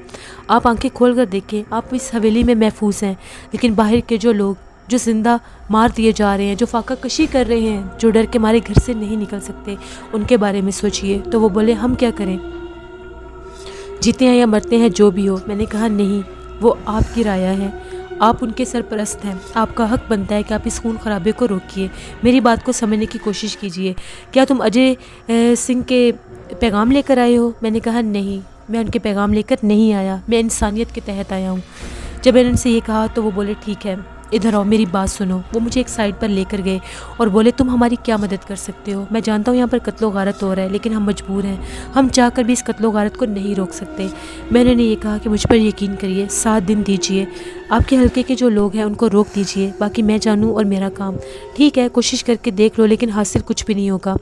آپ آنکھیں کھول کر دیکھیں، آپ اس حویلی میں محفوظ ہیں، لیکن باہر کے جو لوگ جو زندہ مار دیے جا رہے ہیں، جو فاقہ کشی کر رہے ہیں، جو ڈر کے مارے گھر سے نہیں نکل سکتے، ان کے بارے میں سوچئے۔ تو وہ بولے ہم کیا کریں، جیتے ہیں یا مرتے ہیں جو بھی ہو۔ میں نے کہا نہیں، وہ آپ کی رائے ہے، آپ ان کے سرپرست ہیں، آپ کا حق بنتا ہے کہ آپ اس خون خرابے کو روکیے، میری بات کو سمجھنے کی کوشش کیجئے۔ کیا تم اجے سنگھ کے پیغام لے کر آئے ہو؟ میں نے کہا نہیں، میں ان کے پیغام لے کر نہیں آیا، میں انسانیت کے تحت آیا ہوں۔ جب میں نے ان سے یہ کہا تو وہ بولے ٹھیک ہے، ادھر آؤ، میری بات سنو۔ وہ مجھے ایک سائڈ پر لے کر گئے اور بولے تم ہماری کیا مدد کر سکتے ہو؟ میں جانتا ہوں یہاں پر قتل و غارت ہو رہا ہے، لیکن ہم مجبور ہیں، ہم چاہ کر بھی اس قتل و غارت کو نہیں روک سکتے۔ میں نے یہ کہا کہ مجھ پر یقین کریے، 7 دن دیجئے، آپ کے حلقے کے جو لوگ ہیں ان کو روک دیجئے، باقی میں جانوں اور میرا کام۔ ٹھیک ہے، کوشش کر کے دیکھ لو، لیکن حاصل کچھ بھی نہیں ہوگا،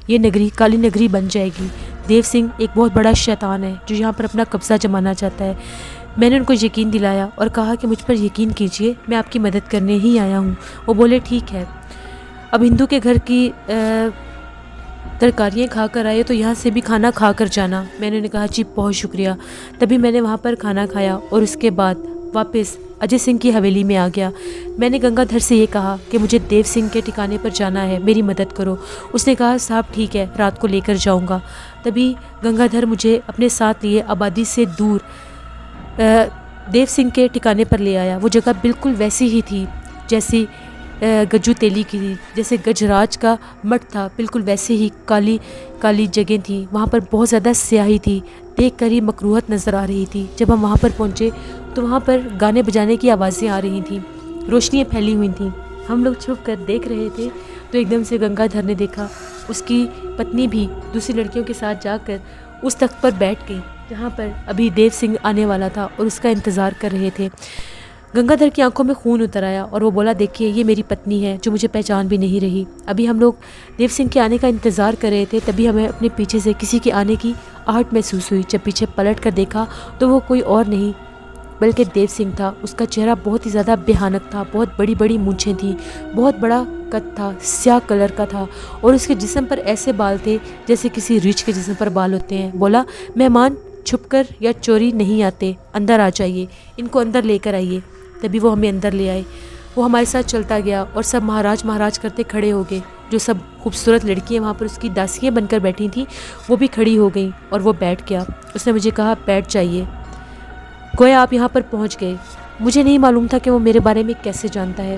یہ نگری کالی نگری بن جائے گی۔ دیو سنگھ ایک بہت بڑا شیطان ہے جو یہاں پر اپنا قبضہ جمانا چاہتا ہے۔ میں نے ان کو یقین دلایا اور کہا کہ مجھ پر یقین کیجئے، میں آپ کی مدد کرنے ہی آیا ہوں۔ وہ بولے ٹھیک ہے، اب ہندو کے گھر کی ترکاریاں کھا کر آئے تو یہاں سے بھی کھانا کھا کر جانا۔ میں نے کہا جی بہت شکریہ۔ تبھی میں نے وہاں پر کھانا کھایا اور اس کے بعد واپس اجے سنگھ کی حویلی میں آ گیا۔ میں نے گنگا دھر سے یہ کہا کہ مجھے دیو سنگھ کے ٹھکانے پر جانا ہے، میری مدد کرو۔ اس نے کہا صاحب ٹھیک ہے، رات کو لے کر جاؤں گا۔ تبھی گنگا دھر مجھے اپنے ساتھ لیے آبادی سے دور دیو سنگھ کے ٹھکانے پر لے آیا۔ وہ جگہ بالکل ویسی ہی تھی جیسی گجو تیلی کی تھی، جیسے گجراج کا مٹھ تھا، بالکل ویسے ہی کالی کالی جگہیں تھیں، وہاں پر بہت زیادہ سیاہی تھی، دیکھ کر ہی مکروہت نظر آ رہی تھی۔ جب ہم وہاں پر پہنچے تو وہاں پر گانے بجانے کی آوازیں آ رہی تھیں، روشنیاں پھیلی ہوئی تھیں، ہم لوگ چھپ کر دیکھ رہے تھے تو ایک دم سے گنگا دھر نے دیکھا، اس کی پتنی بھی دوسری لڑکیوں کے ساتھ جا کر اس تخت پر بیٹھ گئی جہاں پر ابھی دیو سنگھ آنے والا تھا اور اس کا انتظار کر رہے تھے۔ گنگا دھر کی آنکھوں میں خون اتر آیا اور وہ بولا دیکھیے یہ میری پتنی ہے جو مجھے پہچان بھی نہیں رہی۔ ابھی ہم لوگ دیو سنگھ کے آنے کا انتظار کر رہے تھے، تبھی ہمیں اپنے پیچھے سے کسی کے آنے کی آہٹ محسوس ہوئی۔ جب پیچھے پلٹ کر دیکھا تو وہ کوئی اور نہیں بلکہ دیو سنگھ تھا۔ اس کا چہرہ بہت ہی زیادہ بھیانک تھا، بہت بڑی بڑی مونچھیں تھیں، بہت بڑا قد تھا، سیاہ کلر کا تھا اور اس کے جسم پر ایسے بال تھے جیسے کسی ریچھ کے جسم پر بال ہوتے ہیں۔ بولا مہمان چھپ کر یا چوری نہیں آتے، اندر آ جائیے، ان کو اندر لے کر آئیے۔ تبھی وہ ہمیں اندر لے آئے، وہ ہمارے ساتھ چلتا گیا اور سب مہاراج مہاراج کرتے کھڑے ہو گئے۔ جو سب خوبصورت لڑکیاں وہاں پر اس کی داسیاں بن کر بیٹھی تھیں وہ بھی کھڑی ہو گئیں اور وہ بیٹھ گیا۔ اس نے مجھے کہا بیٹھ جائیے، گویا آپ یہاں پر پہنچ گئے۔ مجھے نہیں معلوم تھا کہ وہ میرے بارے میں کیسے جانتا ہے۔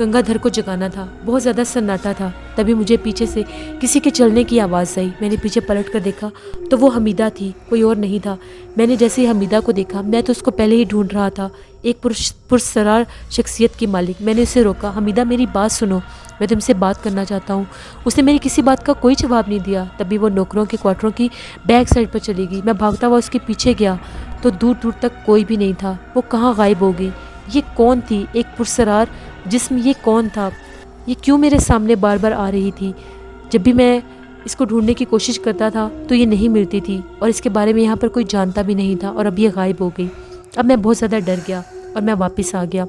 گنگا دھر کو جگانا تھا۔ بہت زیادہ سناٹا تھا۔ تبھی مجھے پیچھے سے کسی کے چلنے کی آواز آئی۔ میں نے پیچھے پلٹ کر دیکھا تو وہ حمیدہ تھی، کوئی اور نہیں تھا۔ میں نے جیسے ہی حمیدہ کو دیکھا، میں تو اس کو پہلے ہی ڈھونڈ رہا تھا، ایک پرسرار شخصیت کی مالک۔ میں نے اسے روکا، حمیدہ میری بات سنو، میں تم سے بات کرنا چاہتا ہوں۔ اس نے میری کسی بات کا کوئی جواب نہیں دیا۔ تبھی وہ نوکروں کے کوارٹروں کی بیک سائڈ پر چلی گئی۔ میں بھاگتا ہوا اس کے پیچھے گیا تو دور دور تک کوئی بھی نہیں تھا۔ وہ کہاں غائب ہو گئی؟ یہ کون تھی؟ ایک پرسرار جسم، یہ کون تھا؟ یہ کیوں میرے سامنے بار بار آ رہی تھی؟ جب بھی میں اس کو ڈھونڈنے کی کوشش کرتا تھا تو یہ نہیں ملتی تھی، اور اس کے بارے میں یہاں پر کوئی جانتا بھی نہیں تھا، اور اب یہ غائب ہو گئی۔ اب میں بہت زیادہ ڈر گیا اور میں واپس آ گیا۔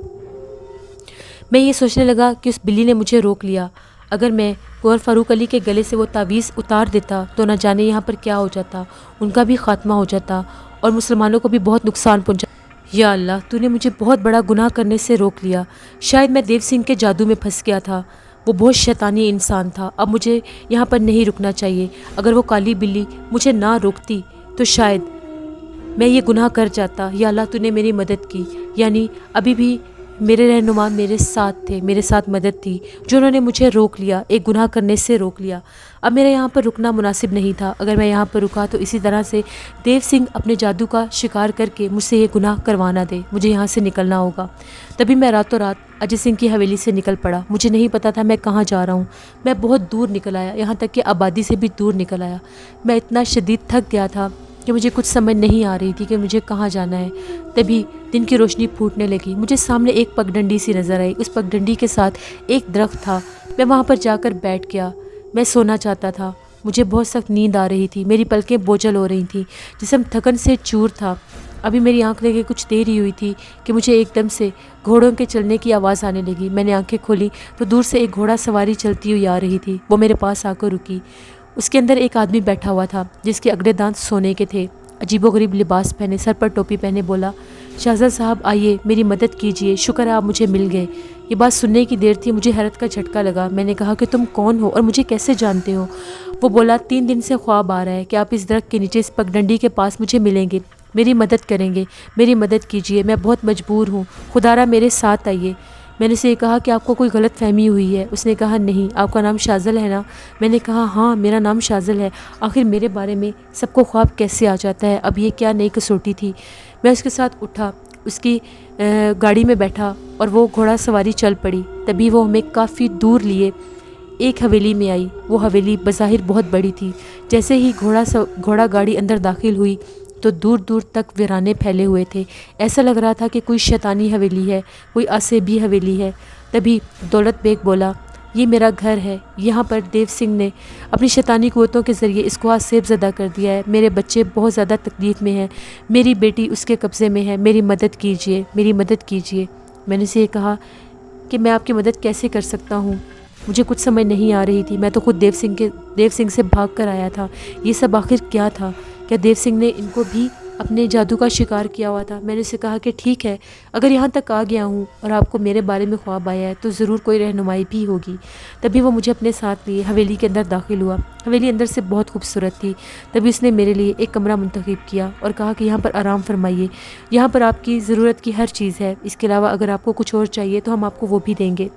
میں یہ سوچنے لگا کہ اس بلی نے مجھے روک لیا۔ اگر میں کنور فاروق علی کے گلے سے وہ تعویذ اتار دیتا تو نہ جانے یہاں پر کیا ہو جاتا، ان کا بھی خاتمہ ہو جاتا اور مسلمانوں کو بھی بہت نقصان پہنچا۔ یا اللہ، تو نے مجھے بہت بڑا گناہ کرنے سے روک لیا۔ شاید میں دیو سنگھ کے جادو میں پھنس گیا تھا۔ وہ بہت شیطانی انسان تھا۔ اب مجھے یہاں پر نہیں رکنا چاہیے۔ اگر وہ کالی بلی مجھے نہ روکتی تو شاید میں یہ گناہ کر جاتا۔ یا اللہ، تو نے میری مدد کی، یعنی ابھی بھی میرے رہنما میرے ساتھ تھے، میرے ساتھ مدد تھی، جو انہوں نے مجھے روک لیا، ایک گناہ کرنے سے روک لیا۔ اب میرا یہاں پر رکنا مناسب نہیں تھا۔ اگر میں یہاں پر رکا تو اسی طرح سے دیو سنگھ اپنے جادو کا شکار کر کے مجھ سے یہ گناہ کروانا دے۔ مجھے یہاں سے نکلنا ہوگا۔ تبھی میں راتوں رات اجے سنگھ کی حویلی سے نکل پڑا۔ مجھے نہیں پتا تھا میں کہاں جا رہا ہوں۔ میں بہت دور نکل آیا، یہاں تک کہ آبادی سے بھی دور نکل آیا۔ میں اتنا شدید تھک گیا تھا کہ مجھے کچھ سمجھ نہیں آ رہی تھی کہ مجھے کہاں جانا ہے۔ تبھی دن کی روشنی پھوٹنے لگی۔ مجھے سامنے ایک پگڈنڈی سی نظر آئی۔ اس پگڈنڈی کے ساتھ ایک درخت تھا۔ میں وہاں پر جا کر بیٹھ گیا۔ میں سونا چاہتا تھا۔ مجھے بہت سخت نیند آ رہی تھی۔ میری پلکیں بوجھل ہو رہی تھیں، جسم تھکن سے چور تھا۔ ابھی میری آنکھ لگے کچھ دیر ہی ہوئی تھی کہ مجھے ایک دم سے گھوڑوں کے چلنے کی آواز آنے لگی۔ میں نے آنکھیں کھولی تو دور سے ایک گھوڑا سواری چلتی ہوئی آ رہی تھی۔ وہ میرے پاس آ کر رکی۔ اس کے اندر ایک آدمی بیٹھا ہوا تھا جس کے اگلے دانت سونے کے تھے، عجیب و غریب لباس پہنے، سر پر ٹوپی پہنے بولا، شہزاد صاحب آئیے، میری مدد کیجئے، شکر ہے آپ مجھے مل گئے۔ یہ بات سننے کی دیر تھی، مجھے حیرت کا جھٹکا لگا۔ میں نے کہا کہ تم کون ہو اور مجھے کیسے جانتے ہو؟ وہ بولا، 3 دن سے خواب آ رہا ہے کہ آپ اس درخت کے نیچے اس پگڈنڈی کے پاس مجھے ملیں گے، میری مدد کریں گے، میری مدد کیجئے، میں بہت مجبور ہوں، خدارا میرے ساتھ آئیے۔ میں نے اسے کہا کہ آپ کو کوئی غلط فہمی ہوئی ہے۔ اس نے کہا نہیں، آپ کا نام شاذل ہے نا؟ میں نے کہا ہاں، میرا نام شاذل ہے۔ آخر میرے بارے میں سب کو خواب کیسے آ جاتا ہے؟ اب یہ کیا نئی کسوٹی تھی؟ میں اس کے ساتھ اٹھا، اس کی گاڑی میں بیٹھا اور وہ گھوڑا سواری چل پڑی۔ تبھی وہ ہمیں کافی دور لیے ایک حویلی میں آئی۔ وہ حویلی بظاہر بہت بڑی تھی۔ جیسے ہی گھوڑا گاڑی اندر داخل ہوئی تو دور دور تک ویرانے پھیلے ہوئے تھے۔ ایسا لگ رہا تھا کہ کوئی شیطانی حویلی ہے، کوئی آسیبی حویلی ہے۔ تبھی دولت بیگ بولا، یہ میرا گھر ہے، یہاں پر دیو سنگھ نے اپنی شیطانی قوتوں کے ذریعے اس کو آسیب زدہ کر دیا ہے۔ میرے بچے بہت زیادہ تکلیف میں ہیں، میری بیٹی اس کے قبضے میں ہے، میری مدد کیجئے، میری مدد کیجئے۔ میں نے اسے یہ کہا کہ میں آپ کی مدد کیسے کر سکتا ہوں؟ مجھے کچھ سمجھ نہیں آ رہی تھی۔ میں تو خود دیو سنگھ سے بھاگ کر آیا تھا۔ یہ سب آخر کیا تھا؟ کیا دیو سنگھ نے ان کو بھی اپنے جادو کا شکار کیا ہوا تھا؟ میں نے اسے کہا کہ ٹھیک ہے، اگر یہاں تک آ گیا ہوں اور آپ کو میرے بارے میں خواب آیا ہے تو ضرور کوئی رہنمائی بھی ہوگی۔ تبھی وہ مجھے اپنے ساتھ لیے حویلی کے اندر داخل ہوا۔ حویلی اندر سے بہت خوبصورت تھی۔ تبھی اس نے میرے لیے ایک کمرہ منتخب کیا اور کہا کہ یہاں پر آرام فرمائیے، یہاں پر آپ کی ضرورت کی ہر چیز ہے، اس کے علاوہ اگر آپ کو کچھ اور چاہیے تو ہم آپ کو وہ بھی دیں گے۔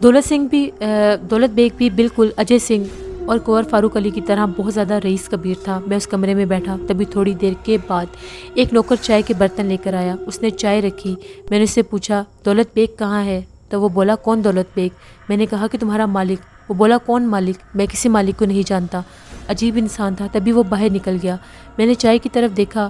دولت بیگ بھی بالکل اجے سنگھ اور کنور فاروق علی کی طرح بہت زیادہ رئیس کبیر تھا۔ میں اس کمرے میں بیٹھا۔ تبھی تھوڑی دیر کے بعد ایک نوکر چائے کے برتن لے کر آیا۔ اس نے چائے رکھی۔ میں نے اس سے پوچھا، دولت بیگ کہاں ہے؟ تو وہ بولا، کون دولت بیگ؟ میں نے کہا کہ تمہارا مالک۔ وہ بولا، کون مالک؟ میں کسی مالک کو نہیں جانتا۔ عجیب انسان تھا۔ تبھی وہ باہر نکل گیا۔ میں نے چائے کی طرف دیکھا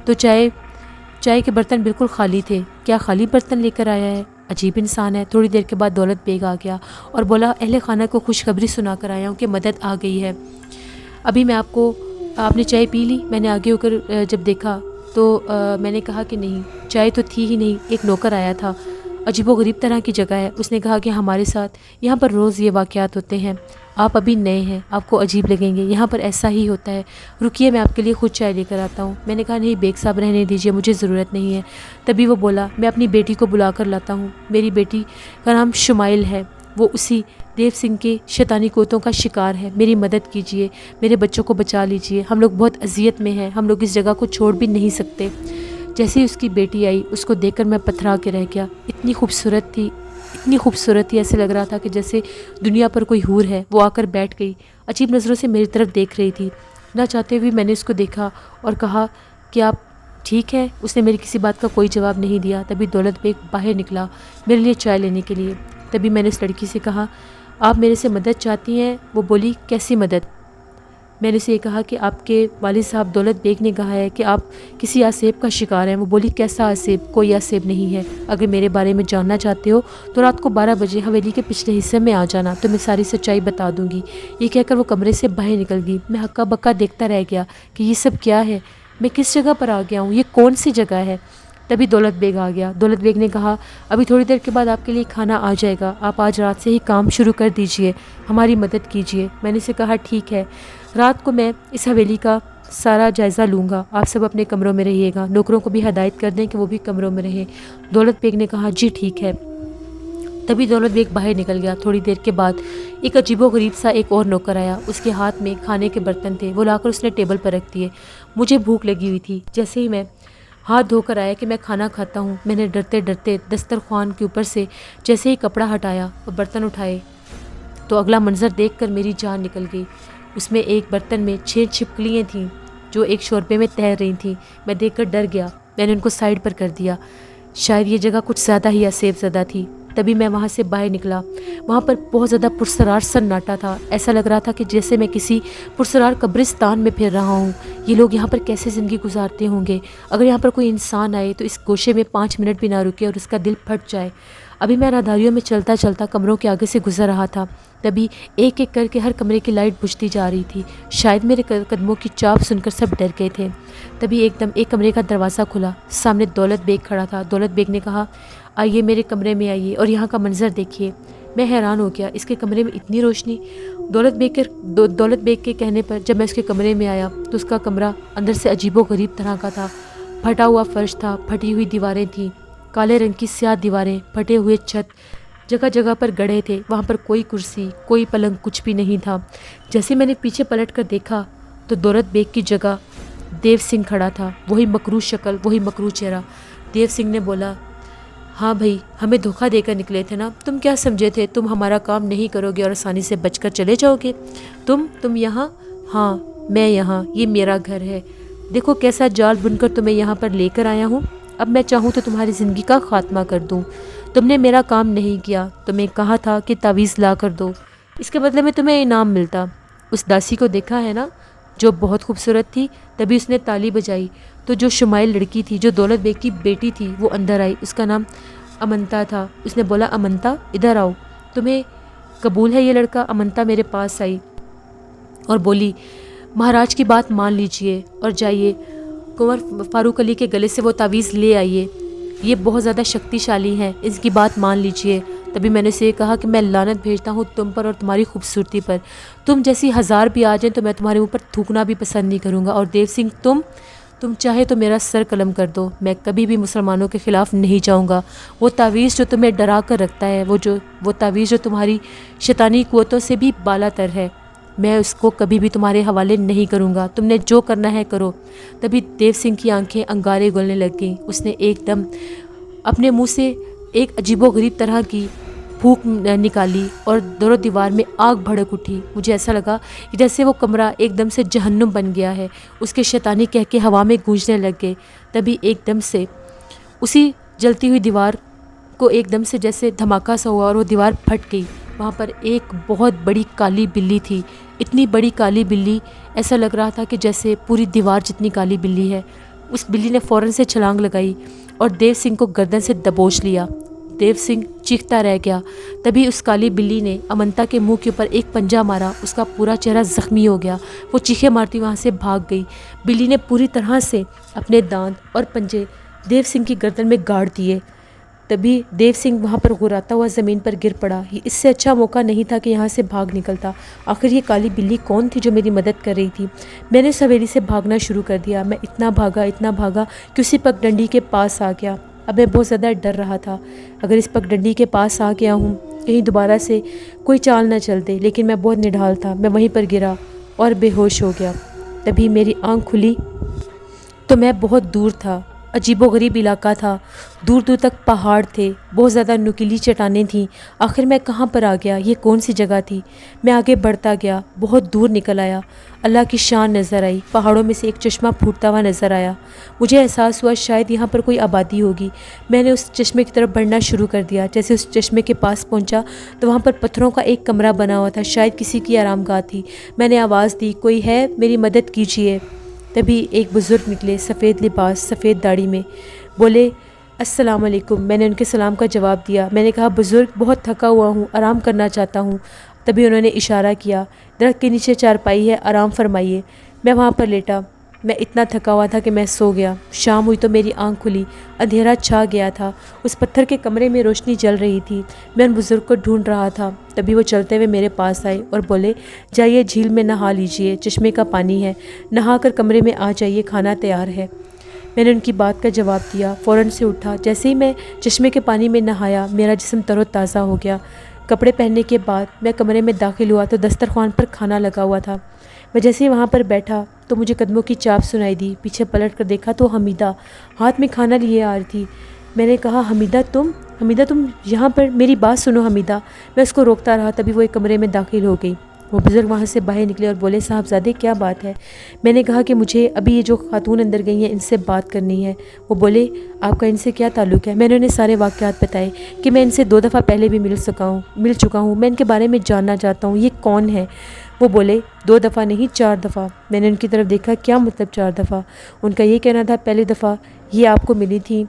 تو چائے کے برتن بالکل خالی تھے۔ کیا خالی برتن لے کر آیا ہے؟ عجیب انسان ہے۔ تھوڑی دیر کے بعد دولت بیگ آ گیا اور بولا، اہل خانہ کو خوشخبری سنا کر آیا ہوں کہ مدد آ گئی ہے۔ ابھی میں آپ نے چائے پی لی؟ میں نے آگے ہو کر جب دیکھا تو میں نے کہا کہ نہیں، چائے تو تھی ہی نہیں۔ ایک نوکر آیا تھا، عجیب و غریب طرح کی جگہ ہے۔ اس نے کہا کہ ہمارے ساتھ یہاں پر روز یہ واقعات ہوتے ہیں، آپ ابھی نئے ہیں، آپ کو عجیب لگیں گے، یہاں پر ایسا ہی ہوتا ہے، رکیے میں آپ کے لیے خود چائے لے کر آتا ہوں۔ میں نے کہا نہیں بیگ صاحب، رہنے دیجیے، مجھے ضرورت نہیں ہے۔ تبھی وہ بولا، میں اپنی بیٹی کو بلا کر لاتا ہوں، میری بیٹی کا نام شمائل ہے، وہ اسی دیو سنگھ کے شیطانی قوتوں کا شکار ہے، میری مدد کیجیے، میرے بچوں کو بچا لیجیے، ہم لوگ بہت اذیت میں ہیں، ہم لوگ اس جگہ کو چھوڑ بھی نہیں سکتے۔ جیسے ہی اس کی بیٹی آئی، اس کو دیکھ کر میں پتھرا کے رہ گیا۔ اتنی خوبصورت تھی، اتنی خوبصورت تھی، ایسے لگ رہا تھا کہ جیسے دنیا پر کوئی حور ہے۔ وہ آ کر بیٹھ گئی، عجیب نظروں سے میری طرف دیکھ رہی تھی۔ نہ چاہتے ہوئے میں نے اس کو دیکھا اور کہا کہ آپ ٹھیک ہے؟ اس نے میری کسی بات کا کوئی جواب نہیں دیا۔ تبھی دولت بیگ باہر نکلا میرے لیے چائے لینے کے لیے۔ تبھی میں نے اس لڑکی سے کہا آپ میرے سے مدد چاہتی ہیں؟ وہ بولی کیسی مدد؟ میں نے اسے یہ کہا کہ آپ کے والد صاحب دولت بیگ نے کہا ہے کہ آپ کسی آسیب کا شکار ہیں۔ وہ بولی کیسا آسیب؟ کوئی آسیب نہیں ہے، اگر میرے بارے میں جاننا چاہتے ہو تو رات کو 12 بجے حویلی کے پچھلے حصے میں آ جانا، تو میں ساری سچائی بتا دوں گی۔ یہ کہہ کر وہ کمرے سے باہر نکل گئی۔ میں ہکا بکا دیکھتا رہ گیا کہ یہ سب کیا ہے، میں کس جگہ پر آ گیا ہوں، یہ کون سی جگہ ہے؟ تبھی دولت بیگ آ گیا۔ دولت بیگ نے کہا ابھی تھوڑی دیر کے بعد آپ کے لیے کھانا آ جائے گا، آپ آج رات سے ہی کام شروع کر دیجئے، ہماری مدد کیجئے۔ میں نے اسے کہا ٹھیک ہے، رات کو میں اس حویلی کا سارا جائزہ لوں گا، آپ سب اپنے کمروں میں رہیے گا، نوکروں کو بھی ہدایت کر دیں کہ وہ بھی کمروں میں رہیں۔ دولت بیگ نے کہا جی ٹھیک ہے۔ تبھی دولت بیگ باہر نکل گیا۔ تھوڑی دیر کے بعد ایک عجیب و غریب سا ایک اور نوکر آیا، اس کے ہاتھ میں کھانے کے برتن تھے، وہ لا کر اس نے ٹیبل پر رکھ دیے۔ مجھے بھوک لگی ہوئی تھی، جیسے ہی میں ہاتھ دھو کر آیا کہ میں کھانا کھاتا ہوں، میں نے ڈرتے ڈرتے دسترخوان کے اوپر سے جیسے ہی کپڑا ہٹایا اور برتن اٹھائے تو اگلا منظر دیکھ کر میری جان نکل گئی۔ اس میں ایک برتن میں 6 چھپکلیاں تھیں جو ایک شوربے میں تیر رہی تھیں۔ میں دیکھ کر ڈر گیا، میں نے ان کو سائڈ پر کر دیا، شاید یہ جگہ کچھ زیادہ ہی آسیب زدہ تھی۔ تبھی میں وہاں سے باہر نکلا، وہاں پر بہت زیادہ پرسرار سناٹا تھا، ایسا لگ رہا تھا کہ جیسے میں کسی پرسرار قبرستان میں پھر رہا ہوں۔ یہ لوگ یہاں پر کیسے زندگی گزارتے ہوں گے؟ اگر یہاں پر کوئی انسان آئے تو اس گوشے میں 5 منٹ بھی نہ رکے اور اس کا دل پھٹ جائے۔ ابھی میں ناداریوں میں چلتا چلتا کمروں کے آگے سے گزر رہا تھا، تبھی ایک ایک کر کے ہر کمرے کی لائٹ بجھتی جا رہی تھی۔ شاید میرے قدموں کی چاپ سن کر سب ڈر گئے تھے۔ تبھی ایک دم ایک کمرے کا دروازہ کھلا، سامنے دولت بیگ کھڑا تھا۔ دولت بیگ نے کہا آئیے میرے کمرے میں آئیے اور یہاں کا منظر دیکھیے۔ میں حیران ہو گیا، اس کے کمرے میں اتنی روشنی۔ دولت بیگ کے کہنے پر جب میں اس کے کمرے میں آیا تو اس کا کمرہ اندر سے عجیب و غریب طرح کا تھا۔ پھٹا ہوا فرش تھا، پھٹی ہوئی دیواریں تھیں، کالے رنگ کی سیاہ دیواریں، پھٹے ہوئے چھت، جگہ جگہ پر گڑھے تھے، وہاں پر کوئی کرسی، کوئی پلنگ، کچھ بھی نہیں تھا۔ جیسے میں نے پیچھے پلٹ کر دیکھا تو دولت بیگ کی جگہ دیو سنگھ کھڑا تھا، وہی مکروہ شکل، وہی مکروہ چہرہ۔ دیو سنگھ نے بولا ہاں بھائی، ہمیں دھوکہ دے کر نکلے تھے نا، تم کیا سمجھے تھے تم ہمارا کام نہیں کرو گے اور آسانی سے بچ کر چلے جاؤ گے؟ تم یہاں؟ ہاں میں یہاں، یہ میرا گھر ہے، دیکھو کیسا جال بن کر تمہیں یہاں پر لے کر آیا ہوں۔ اب میں چاہوں تو تمہاری زندگی کا خاتمہ کر دوں۔ تم نے میرا کام نہیں کیا، تمہیں کہا تھا کہ تعویذ لا کر دو، اس کے بدلے میں تمہیں انعام ملتا۔ اس داسی کو دیکھا ہے نا جو بہت خوبصورت تھی؟ تبھی اس نے تالی بجائی تو جو شمائل لڑکی تھی جو دولت بیگ کی بیٹی تھی وہ اندر آئی، اس کا نام امنتا تھا۔ اس نے بولا امنتا ادھر آؤ، تمہیں قبول ہے یہ لڑکا؟ امنتا میرے پاس آئی اور بولی مہاراج کی بات مان لیجئے اور جائیے کنور فاروق علی کے گلے سے وہ تعویذ لے آئیے، یہ بہت زیادہ شکتی شالی ہیں، اس کی بات مان لیجئے۔ تبھی میں نے اسے کہا کہ میں لعنت بھیجتا ہوں تم پر اور تمہاری خوبصورتی پر، تم جیسی 1000 بھی آ جائیں تو میں تمہارے اوپر تھوکنا بھی پسند نہیں کروں گا۔ اور دیو سنگھ تم چاہے تو میرا سر قلم کر دو، میں کبھی بھی مسلمانوں کے خلاف نہیں جاؤں گا۔ وہ تعویذ جو تمہیں ڈرا کر رکھتا ہے، وہ تعویذ جو تمہاری شیطانی قوتوں سے بھی بالا تر ہے، میں اس کو کبھی بھی تمہارے حوالے نہیں کروں گا، تم نے جو کرنا ہے کرو۔ تبھی دیو سنگھ کی آنکھیں انگارے گلنے لگ گئیں، اس نے ایک دم اپنے منہ سے ایک عجیب و غریب طرح کی پھونک نکالی اور دور دیوار میں آگ بھڑک اٹھی۔ مجھے ایسا لگا کہ جیسے وہ کمرہ ایک دم سے جہنم بن گیا ہے، اس کے شیطانی کہہ کے ہوا میں گونجنے لگ گئے۔ تبھی ایک دم سے اسی جلتی ہوئی دیوار کو ایک دم سے جیسے دھماکہ سا ہوا اور وہ دیوار پھٹ گئی۔ وہاں پر ایک بہت بڑی کالی بلی تھی، اتنی بڑی کالی بلی، ایسا لگ رہا تھا کہ جیسے پوری دیوار جتنی کالی بلی ہے۔ اس بلی نے فوراً سے چھلانگ لگائی اور دیو سنگھ کو گردن سے دبوچ لیا۔ دیو سنگھ چیختا رہ گیا۔ تبھی اس کالی بلی نے امنتا کے منہ کے اوپر ایک پنجہ مارا، اس کا پورا چہرہ زخمی ہو گیا، وہ چیخے مارتی وہاں سے بھاگ گئی۔ بلی نے پوری طرح سے اپنے دانت اور پنجے دیو سنگھ کی گردن میں گاڑ دیے۔ تبھی دیو سنگھ وہاں پر غراتا ہوا زمین پر گر پڑا۔ اس سے اچھا موقع نہیں تھا کہ یہاں سے بھاگ نکلتا۔ آخر یہ کالی بلی کون تھی جو میری مدد کر رہی تھی؟ میں نے اس حویلی سے بھاگنا شروع کر دیا۔ میں اتنا بھاگا کہ اسی پگڈنڈی کے پاس آ گیا۔ اب میں بہت زیادہ ڈر رہا تھا، اگر اس پگڈنڈی کے پاس آ گیا ہوں کہیں دوبارہ سے کوئی چال نہ چل دے، لیکن میں بہت نڈھال تھا۔ میں وہیں پر گرا اور بے ہوش ہو گیا۔ تبھی میری آنکھ کھلی تو میں بہت دور تھا عجیب و غریب علاقہ تھا، دور دور تک پہاڑ تھے، بہت زیادہ نکیلی چٹانیں تھیں۔ آخر میں کہاں پر آ گیا؟ یہ کون سی جگہ تھی؟ میں آگے بڑھتا گیا، بہت دور نکل آیا، اللہ کی شان نظر آئی، پہاڑوں میں سے ایک چشمہ پھوٹتا ہوا نظر آیا۔ مجھے احساس ہوا شاید یہاں پر کوئی آبادی ہوگی۔ میں نے اس چشمے کی طرف بڑھنا شروع کر دیا۔ جیسے اس چشمے کے پاس پہنچا تو وہاں پر پتھروں کا ایک کمرہ بنا ہوا تھا، شاید کسی کی آرام گاہ تھی۔ میں نے آواز دی، کوئی ہے؟ میری مدد کیجیے۔ تبھی ایک بزرگ نکلے، سفید لباس، سفید داڑھی میں، بولے السلام علیکم۔ میں نے ان کے سلام کا جواب دیا۔ میں نے کہا بزرگ بہت تھکا ہوا ہوں، آرام کرنا چاہتا ہوں۔ تبھی انہوں نے اشارہ کیا، درخت کے نیچے چارپائی ہے، آرام فرمائیے۔ میں وہاں پر لیٹا۔ میں اتنا تھکا ہوا تھا کہ میں سو گیا۔ شام ہوئی تو میری آنکھ کھلی، اندھیرا چھا گیا تھا، اس پتھر کے کمرے میں روشنی جل رہی تھی۔ میں ان بزرگ کو ڈھونڈ رہا تھا، تبھی وہ چلتے ہوئے میرے پاس آئے اور بولے جائیے جھیل میں نہا لیجئے، چشمے کا پانی ہے، نہا کر کمرے میں آ جائیے، کھانا تیار ہے۔ میں نے ان کی بات کا جواب دیا، فوراً سے اٹھا۔ جیسے ہی میں چشمے کے پانی میں نہایا، میرا جسم تر و تازہ ہو گیا۔ کپڑے پہننے کے بعد میں کمرے میں داخل ہوا تو دسترخوان پر کھانا لگا ہوا تھا۔ میں جیسے ہی وہاں پر بیٹھا تو مجھے قدموں کی چاپ سنائی دی۔ پیچھے پلٹ کر دیکھا تو حمیدہ ہاتھ میں کھانا لیے آ رہی تھی۔ میں نے کہا حمیدہ تم یہاں پر؟ میری بات سنو حمیدہ۔ میں اس کو روکتا رہا، تبھی وہ ایک کمرے میں داخل ہو گئی۔ وہ بزرگ وہاں سے باہر نکلے اور بولے صاحبزادے کیا بات ہے؟ میں نے کہا کہ مجھے ابھی یہ جو خاتون اندر گئی ہیں ان سے بات کرنی ہے۔ وہ بولے آپ کا ان سے کیا تعلق ہے؟ میں نے انہیں سارے واقعات بتائے کہ میں ان سے 2 دفعہ پہلے بھی مل چکا ہوں، میں ان کے بارے میں جاننا چاہتا ہوں، یہ کون ہے؟ وہ بولے 2 دفعہ نہیں 4 دفعہ۔ میں نے ان کی طرف دیکھا، کیا مطلب 4 دفعہ؟ ان کا یہ کہنا تھا پہلی دفعہ یہ آپ کو ملی تھی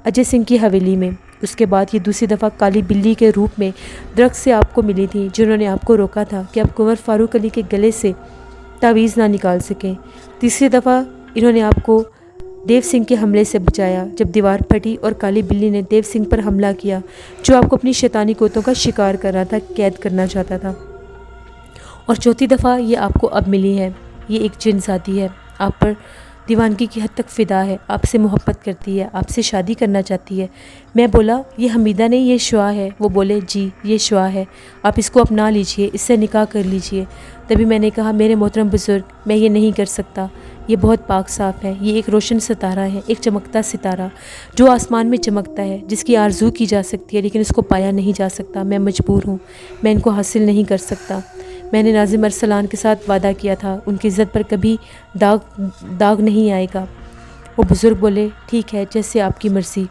اجے سنگھ کی حویلی میں، اس کے بعد یہ دوسری دفعہ کالی بلی کے روپ میں درخت سے آپ کو ملی تھی، جنہوں نے آپ کو روکا تھا کہ آپ کنور فاروق علی کے گلے سے تعویذ نہ نکال سکیں۔ تیسری دفعہ انہوں نے آپ کو دیو سنگھ کے حملے سے بچایا، جب دیوار پھٹی اور کالی بلی نے دیو سنگھ پر حملہ کیا، جو آپ کو اپنی شیطانی قوتوں کا شکار کر رہا تھا، قید کرنا چاہتا تھا۔ اور چوتھی دفعہ یہ آپ کو اب ملی ہے۔ یہ ایک جن ذاتی ہے، آپ پر دیوانگی کی حد تک فدا ہے، آپ سے محبت کرتی ہے، آپ سے شادی کرنا چاہتی ہے۔ میں بولا یہ حمیدہ نہیں، یہ شعاع ہے۔ وہ بولے جی یہ شعاع ہے، آپ اس کو اپنا لیجئے، اس سے نکاح کر لیجئے۔ تبھی میں نے کہا میرے محترم بزرگ میں یہ نہیں کر سکتا، یہ بہت پاک صاف ہے، یہ ایک روشن ستارہ ہے، ایک چمکتا ستارہ جو آسمان میں چمکتا ہے، جس کی آرزو کی جا سکتی ہے لیکن اس کو پایا نہیں جا سکتا۔ میں مجبور ہوں، میں ان کو حاصل نہیں کر سکتا۔ میں نے ناظم ارسلان کے ساتھ وعدہ کیا تھا، ان کی عزت پر کبھی داغ نہیں آئے گا۔ وہ بزرگ بولے ٹھیک ہے جیسے آپ کی مرضی۔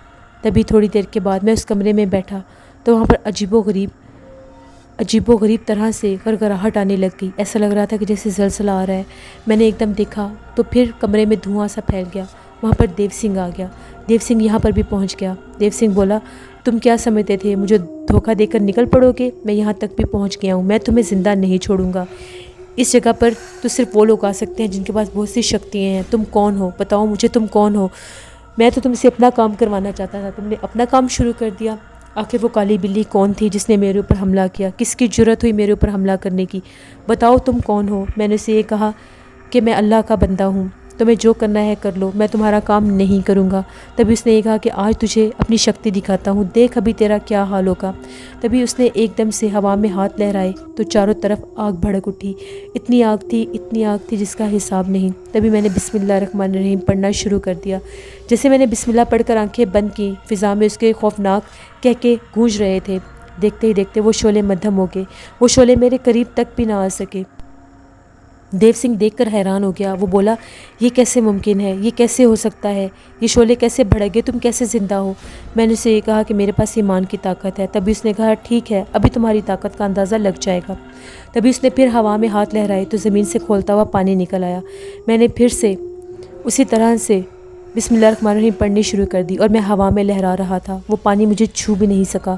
تبھی تھوڑی دیر کے بعد میں اس کمرے میں بیٹھا تو وہاں پر عجیب و غریب طرح سے گھرگھراہٹ آنے لگ گئی، ایسا لگ رہا تھا کہ جیسے زلزلہ آ رہا ہے۔ میں نے ایک دم دیکھا تو پھر کمرے میں دھواں سا پھیل گیا، وہاں پر دیو سنگھ آ گیا۔ دیو سنگھ یہاں پر بھی پہنچ گیا۔ دیو سنگھ بولا تم کیا سمجھتے تھے مجھے دھوکہ دے کر نکل پڑو گے؟ میں یہاں تک بھی پہنچ گیا ہوں، میں تمہیں زندہ نہیں چھوڑوں گا۔ اس جگہ پر تو صرف وہ لوگ آ سکتے ہیں جن کے پاس بہت سی شکتیاں ہیں۔ تم کون ہو؟ بتاؤ مجھے تم کون ہو؟ میں تو تم سے اپنا کام کروانا چاہتا تھا، تم نے اپنا کام شروع کر دیا۔ آخر وہ کالی بلی کون تھی جس نے میرے اوپر حملہ کیا؟ کس کی جرأت ہوئی میرے اوپر حملہ کرنے کی؟ بتاؤ تم کون ہو؟ میں نے اسے یہ کہا کہ میں اللہ کا بندہ ہوں، تمہیں جو کرنا ہے کر لو، میں تمہارا کام نہیں کروں گا۔ تبھی اس نے یہ کہا کہ آج تجھے اپنی شکتی دکھاتا ہوں، دیکھ ابھی تیرا کیا حال ہوگا۔ تبھی اس نے ایک دم سے ہوا میں ہاتھ لہرائے تو چاروں طرف آگ بھڑک اٹھی، اتنی آگ تھی جس کا حساب نہیں۔ تبھی میں نے بسم اللہ الرحمن الرحیم پڑھنا شروع کر دیا۔ جیسے میں نے بسم اللہ پڑھ کر آنکھیں بند کی، فضا میں اس کے خوفناک کہکے گونج رہے تھے۔ دیکھتے ہی دیکھتے وہ شعلے مدھم ہو گئے، وہ شعلے میرے قریب تک بھی نہ آ سکے۔ دیو سنگھ دیکھ کر حیران ہو گیا۔ وہ بولا یہ کیسے ممکن ہے؟ یہ کیسے ہو سکتا ہے؟ یہ شعلے کیسے بھڑک گئے؟ تم کیسے زندہ ہو؟ میں نے اسے یہ کہا کہ میرے پاس ایمان کی طاقت ہے۔ تبھی اس نے کہا ٹھیک ہے، ابھی تمہاری طاقت کا اندازہ لگ جائے گا۔ تبھی اس نے پھر ہوا میں ہاتھ لہرائے تو زمین سے کھولتا ہوا پانی نکل آیا۔ میں نے پھر سے اسی طرح سے بسم اللہ الرحمن الرحیم پڑھنی شروع کر دی اور میں ہوا میں لہرا رہا تھا، وہ پانی مجھے چھو بھی نہیں سکا۔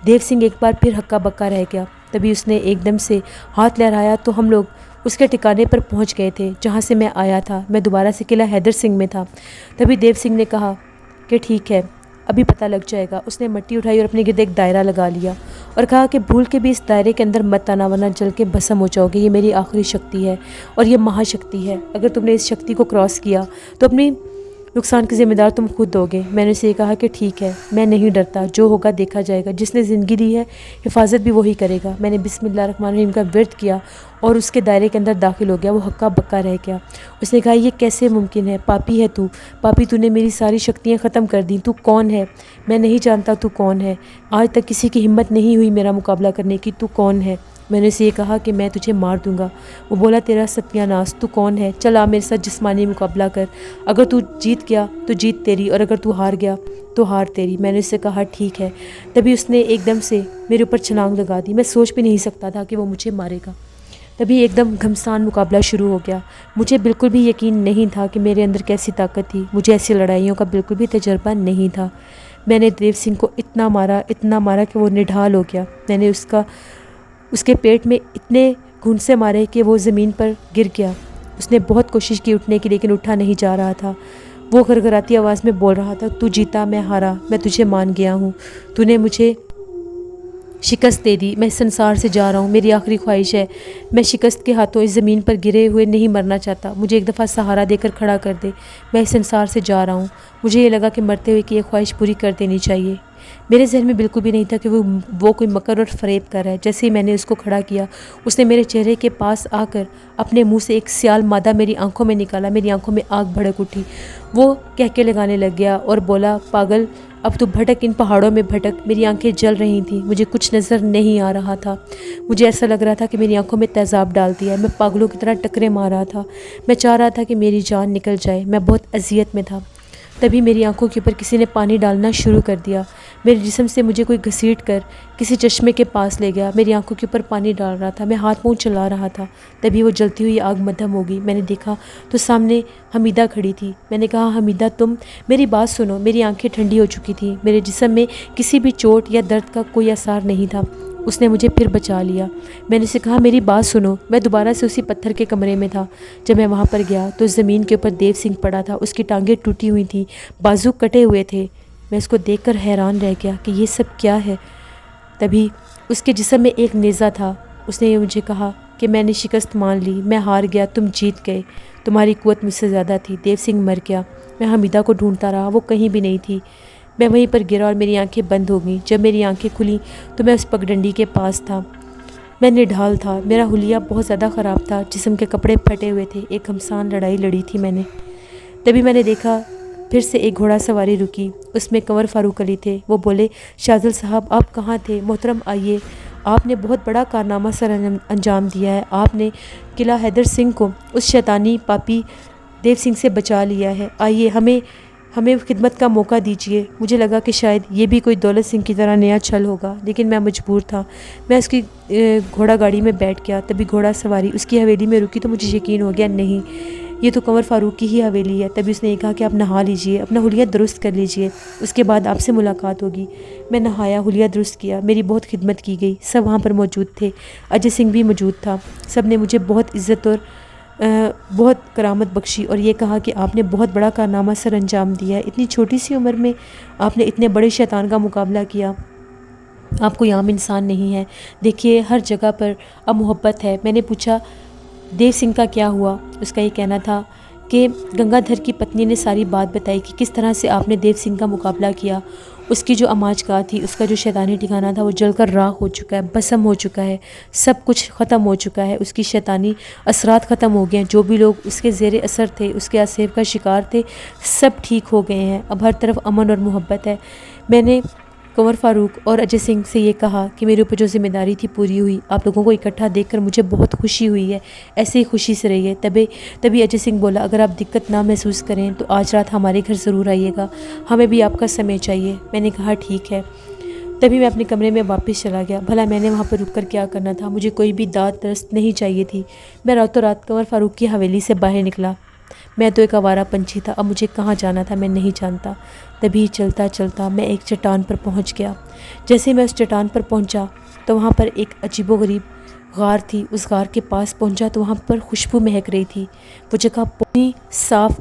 دیو سنگھ ایک بار پھر ہکا بکا رہ گیا۔ تبھی اس نے ایک دم سے ہاتھ لہرایا تو ہم لوگ اس کے ٹھکانے پر پہنچ گئے تھے جہاں سے میں آیا تھا۔ میں دوبارہ سے قلعہ حیدر سنگھ میں تھا۔ تبھی دیو سنگھ نے کہا کہ ٹھیک ہے ابھی پتہ لگ جائے گا۔ اس نے مٹی اٹھائی اور اپنے گرد ایک دائرہ لگا لیا اور کہا کہ بھول کے بھی اس دائرے کے اندر مت آنا ورنہ جل کے بھسم ہو جاؤ گے، یہ میری آخری شکتی ہے اور یہ مہا شکتی ہے۔ اگر تم نے اس شکتی کو کراس کیا تو اپنی نقصان کے ذمہ دار تم خود ہوگے۔ میں نے اسے یہ کہا کہ ٹھیک ہے، میں نہیں ڈرتا، جو ہوگا دیکھا جائے گا، جس نے زندگی دی ہے حفاظت بھی وہی کرے گا۔ میں نے بسم اللہ الرحمن الرحیم کا ورد کیا اور اس کے دائرے کے اندر داخل ہو گیا۔ وہ ہکا بکا رہ گیا۔ اس نے کہا یہ کیسے ممکن ہے؟ پاپی ہے تو، پاپی تو نے میری ساری شکتیاں ختم کر دیں، تو کون ہے؟ میں نہیں جانتا تو کون ہے، آج تک کسی کی ہمت نہیں ہوئی میرا مقابلہ کرنے کی، تو کون ہے؟ میں نے اسے یہ کہا کہ میں تجھے مار دوں گا۔ وہ بولا تیرا ستیہ ناس، تو کون ہے؟ چل آ میرے ساتھ جسمانی مقابلہ کر، اگر تو جیت گیا تو جیت تیری، اور اگر تو ہار گیا تو ہار تیری۔ میں نے اسے کہا ٹھیک ہے۔ تبھی اس نے ایک دم سے میرے اوپر چھلانگ لگا دی۔ میں سوچ بھی نہیں سکتا تھا کہ وہ مجھے مارے گا۔ تبھی ایک دم گھمسان مقابلہ شروع ہو گیا۔ مجھے بالکل بھی یقین نہیں تھا کہ میرے اندر کیسی طاقت تھی، مجھے ایسی لڑائیوں کا بالکل بھی تجربہ نہیں تھا۔ میں نے دیو سنگھ کو اتنا مارا کہ وہ نڈھال ہو گیا۔ میں نے اس کے پیٹ میں اتنے گھونسے مارے کہ وہ زمین پر گر گیا۔ اس نے بہت کوشش کی اٹھنے کی، لیکن اٹھا نہیں جا رہا تھا۔ وہ گھرگھراتی آواز میں بول رہا تھا، تو جیتا، میں ہارا، میں تجھے مان گیا ہوں، تو نے مجھے شکست دے دی، میں اس سنسار سے جا رہا ہوں، میری آخری خواہش ہے، میں شکست کے ہاتھوں اس زمین پر گرے ہوئے نہیں مرنا چاہتا، مجھے ایک دفعہ سہارا دے کر کھڑا کر دے، میں اس سنسار سے جا رہا ہوں۔ مجھے یہ لگا کہ مرتے ہوئے کی یہ خواہش پوری کر دینی چاہیے۔ میرے ذہن میں بالکل بھی نہیں تھا کہ وہ کوئی مکر اور فریب کر رہا ہے۔ جیسے ہی میں نے اس کو کھڑا کیا، اس نے میرے چہرے کے پاس آ کر اپنے منہ سے ایک سیال مادہ میری آنکھوں میں نکالا۔ میری آنکھوں میں آگ بھڑک اٹھی۔ وہ کہکے لگانے لگ گیا اور بولا، پاگل، اب تو بھٹک، ان پہاڑوں میں بھٹک۔ میری آنکھیں جل رہی تھیں، مجھے کچھ نظر نہیں آ رہا تھا۔ مجھے ایسا لگ رہا تھا کہ میری آنکھوں میں تیزاب ڈال دیا ہے۔ میں پاگلوں کی طرح ٹکرے مار رہا تھا۔ میں چاہ رہا تھا کہ میری جان نکل جائے۔ میں بہت اذیت میں تھا۔ تبھی میری آنکھوں کے اوپر کسی نے پانی ڈالنا شروع کر دیا۔ میرے جسم سے مجھے کوئی گھسیٹ کر کسی چشمے کے پاس لے گیا۔ میری آنکھوں کے اوپر پانی ڈال رہا تھا۔ میں ہاتھ منہ چلا رہا تھا۔ تبھی وہ جلتی ہوئی آگ مدھم ہو گئی۔ میں نے دیکھا تو سامنے حمیدہ کھڑی تھی۔ میں نے کہا، حمیدہ تم، میری بات سنو۔ میری آنکھیں ٹھنڈی ہو چکی تھیں۔ میرے جسم میں کسی بھی چوٹ یا درد کا کوئی اثر نہیں تھا۔ اس نے مجھے پھر بچا لیا۔ میں نے اسے کہا، میری بات سنو۔ میں دوبارہ سے اسی پتھر کے کمرے میں تھا۔ جب میں وہاں پر گیا تو زمین کے اوپر دیو سنگھ پڑا تھا۔ اس کی ٹانگیں ٹوٹی ہوئی تھیں، بازو کٹے ہوئے تھے۔ میں اس کو دیکھ کر حیران رہ گیا کہ یہ سب کیا ہے۔ تبھی اس کے جسم میں ایک نیزہ تھا۔ اس نے مجھے کہا کہ میں نے شکست مان لی، میں ہار گیا، تم جیت گئے، تمہاری قوت مجھ سے زیادہ تھی، دیو سنگھ مر گیا۔ میں حمیدہ کو ڈھونڈتا رہا، وہ کہیں بھی نہیں تھی۔ میں وہیں پر گرا اور میری آنکھیں بند ہو گئیں۔ جب میری آنکھیں کھلیں تو میں اس پگڈنڈی کے پاس تھا۔ میں نڈھال تھا، میرا حلیہ بہت زیادہ خراب تھا، جسم کے کپڑے پھٹے ہوئے تھے۔ ایک گھمسان لڑائی لڑی تھی میں نے۔ تبھی میں نے دیکھا پھر سے ایک گھوڑا سواری رکی۔ اس میں کنور فاروق علی تھے۔ وہ بولے، شاذل صاحب آپ کہاں تھے؟ محترم آئیے، آپ نے بہت بڑا کارنامہ سر انجام دیا ہے۔ آپ نے قلعہ حیدر سنگھ کو اس شیطانی پاپی دیو سنگھ سے بچا لیا ہے۔ آئیے، ہمیں خدمت کا موقع دیجیے۔ مجھے لگا کہ شاید یہ بھی کوئی دولت سنگھ کی طرح نیا چھل ہوگا، لیکن میں مجبور تھا۔ میں اس کی گھوڑا گاڑی میں بیٹھ گیا۔ تبھی گھوڑا سواری اس کی حویلی میں رکی تو مجھے یقین ہو گیا، نہیں، یہ تو کنور فاروق کی ہی حویلی ہے۔ تبھی اس نے یہ کہا کہ آپ نہا لیجئے، اپنا حلیہ درست کر لیجئے، اس کے بعد آپ سے ملاقات ہوگی۔ میں نہایا، حلیہ درست کیا، میری بہت خدمت کی گئی۔ سب وہاں پر موجود تھے۔ اجے سنگھ بھی موجود تھا۔ سب نے مجھے بہت عزت اور بہت کرامت بخشی اور یہ کہا کہ آپ نے بہت بڑا کارنامہ سر انجام دیا ہے۔ اتنی چھوٹی سی عمر میں آپ نے اتنے بڑے شیطان کا مقابلہ کیا، آپ کوئی عام انسان نہیں ہے۔ دیکھیے ہر جگہ پر اب محبت ہے۔ میں نے پوچھا، دیو سنگھ کا کیا ہوا؟ اس کا یہ کہنا تھا کہ گنگا دھر کی پتنی نے ساری بات بتائی کہ کس طرح سے آپ نے دیو سنگھ کا مقابلہ کیا۔ اس کی جو اماج گاہ تھی، اس کا جو شیطانی ٹھکانہ تھا، وہ جل کر راکھ ہو چکا ہے، بھسم ہو چکا ہے، سب کچھ ختم ہو چکا ہے، اس کی شیطانی اثرات ختم ہو گئے ہیں۔ جو بھی لوگ اس کے زیر اثر تھے، اس کے اسیب کا شکار تھے، سب ٹھیک ہو گئے ہیں۔ اب ہر طرف امن اور محبت ہے۔ میں نے کنور فاروق اور اجے سنگھ سے یہ کہا کہ میرے اوپر جو ذمہ داری تھی پوری ہوئی۔ آپ لوگوں کو اکٹھا دیکھ کر مجھے بہت خوشی ہوئی ہے، ایسے ہی خوشی سے رہیے۔ تبھی اجے سنگھ بولا، اگر آپ دقت نہ محسوس کریں تو آج رات ہمارے گھر ضرور آئیے گا، ہمیں بھی آپ کا سمے چاہیے۔ میں نے کہا ٹھیک ہے۔ تبھی میں اپنے کمرے میں واپس چلا گیا۔ بھلا میں نے وہاں پر رک کر کیا کرنا تھا؟ مجھے کوئی بھی داد درست نہیں چاہیے تھی۔ میں راتوں رات کنور فاروق کی حویلی سے باہر نکلا۔ میں تو ایک آوارہ پنچھی تھا، اب مجھے کہاں جانا تھا میں نہیں جانتا۔ تبھی چلتا چلتا میں ایک چٹان پر پہنچ گیا۔ جیسے میں اس چٹان پر پہنچا تو وہاں پر ایک عجیب و غریب غار تھی۔ اس غار کے پاس پہنچا تو وہاں پر خوشبو مہک رہی تھی۔ وہ جگہ پوری صاف